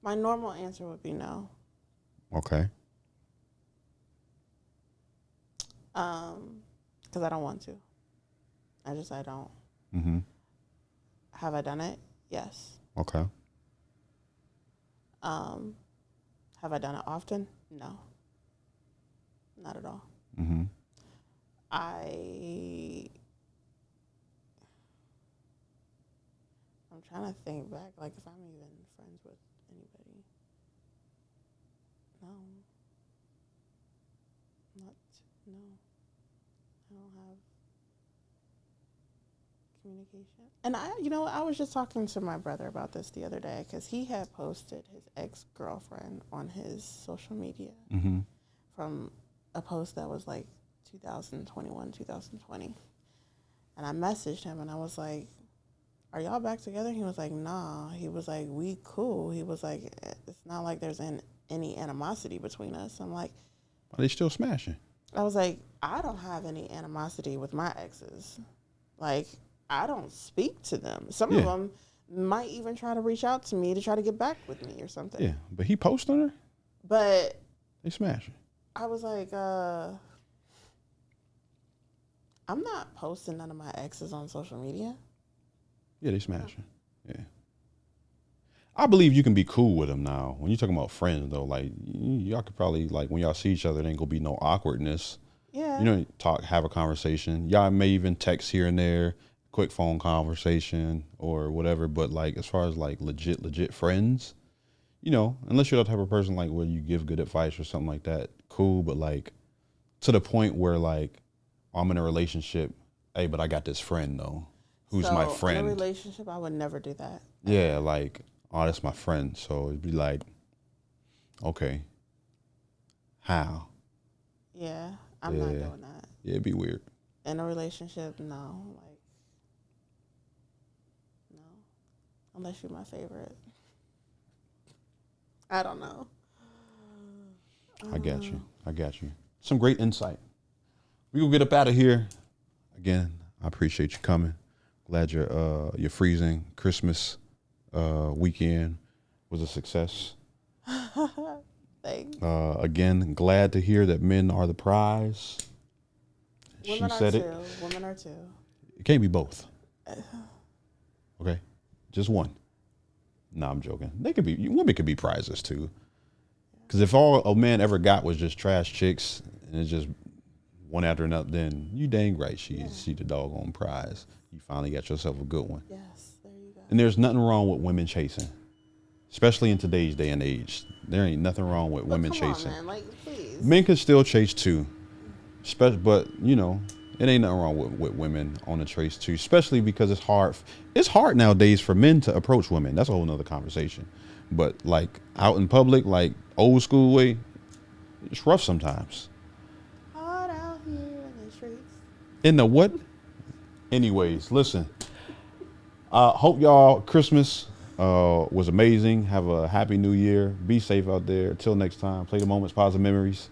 My normal answer would be no. Okay. Because I don't want to. I don't. Mm-hmm. Have I done it? Yes. Okay. Have I done it often? No. Not at all. Mm-hmm. I'm trying to think back, like if I'm even friends with anybody. No. No. I don't have communication. And I was just talking to my brother about this the other day because he had posted his ex-girlfriend on his social media Mm-hmm. from a post that was like 2021, 2020. And I messaged him and I was like, are y'all back together? He was like, nah. He was like, we cool. He was like, it's not like there's any animosity between us. I'm like, Are they still smashing? I was like, I don't have any animosity with my exes. Like, I don't speak to them. Some of them might even try to reach out to me to try to get back with me or something. Yeah, but he posts on her? But They smashing. I was like, I'm not posting none of my exes on social media. Yeah, they smashing. Yeah. I believe you can be cool with them now. When you're talking about friends, though, like, y'all could probably, like, when y'all see each other, there ain't gonna be no awkwardness. Yeah. You know, have a conversation. Y'all may even text here and there, quick phone conversation or whatever. But, like, as far as, like, legit friends, you know, unless you're the type of person, like, where you give good advice or something like that, cool. But, like, to the point where, like, I'm in a relationship, hey, but I got this friend, though, who's my friend. In a relationship, I would never do that. Yeah, like, oh, that's my friend. So it'd be like, okay, how? Yeah, I'm not doing that. Yeah, it'd be weird. In a relationship, no. Like, no. Unless you're my favorite. I don't know. I got you. Some great insight. We gonna get up out of here. Again, I appreciate you coming. Glad your freezing Christmas weekend was a success. Thanks. Again, glad to hear that men are the prize. Women She said are it. too. Women are too. It can't be both. Okay, just one. No, I'm joking. Women could be prizes too. Because if all a man ever got was just trash chicks and it's just one after another, then you dang right she's the doggone prize. You finally got yourself a good one. Yes, there you go. And there's nothing wrong with women chasing, especially in today's day and age. There ain't nothing wrong with women chasing. On, man. Like, please. Men can still chase too, but you know, it ain't nothing wrong with women on the chase too. Especially because it's hard. It's hard nowadays for men to approach women. That's a whole nother conversation. But like out in public, like old school way, it's rough sometimes. Hard out here in the streets. In the what? Anyways, listen. Hope y'all Christmas was amazing. Have a happy new year. Be safe out there. Until next time, play the moments, positive memories.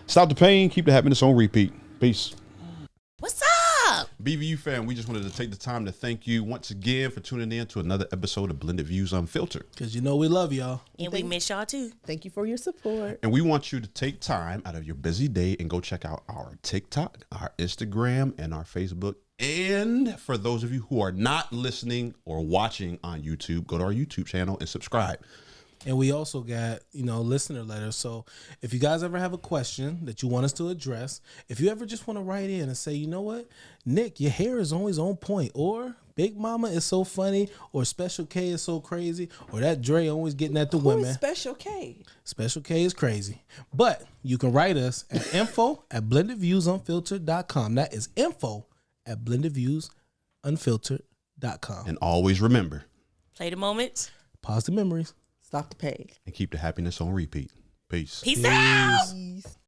Stop the pain, keep the happiness on repeat. Peace. What's up? BVU fam, we just wanted to take the time to thank you once again for tuning in to another episode of Blended Views Unfiltered. Because you know we love y'all. And we miss y'all too. Thank you for your support. And we want you to take time out of your busy day and go check out our TikTok, our Instagram, and our Facebook. And for those of you who are not listening or watching on YouTube, go to our YouTube channel and subscribe. And we also got, listener letters. So if you guys ever have a question that you want us to address, if you ever just want to write in and say, you know what, Nick, your hair is always on point, or Big Mama is so funny, or Special K is so crazy, or that Dre always getting at the women. Special K? Special K is crazy. But you can write us at info@blendedviewsunfiltered.com. That is info@blendedviewsunfiltered.com. And always remember, Play the moments. Positive memories. Stop the pain. and keep the happiness on repeat. Peace. Peace out. Peace.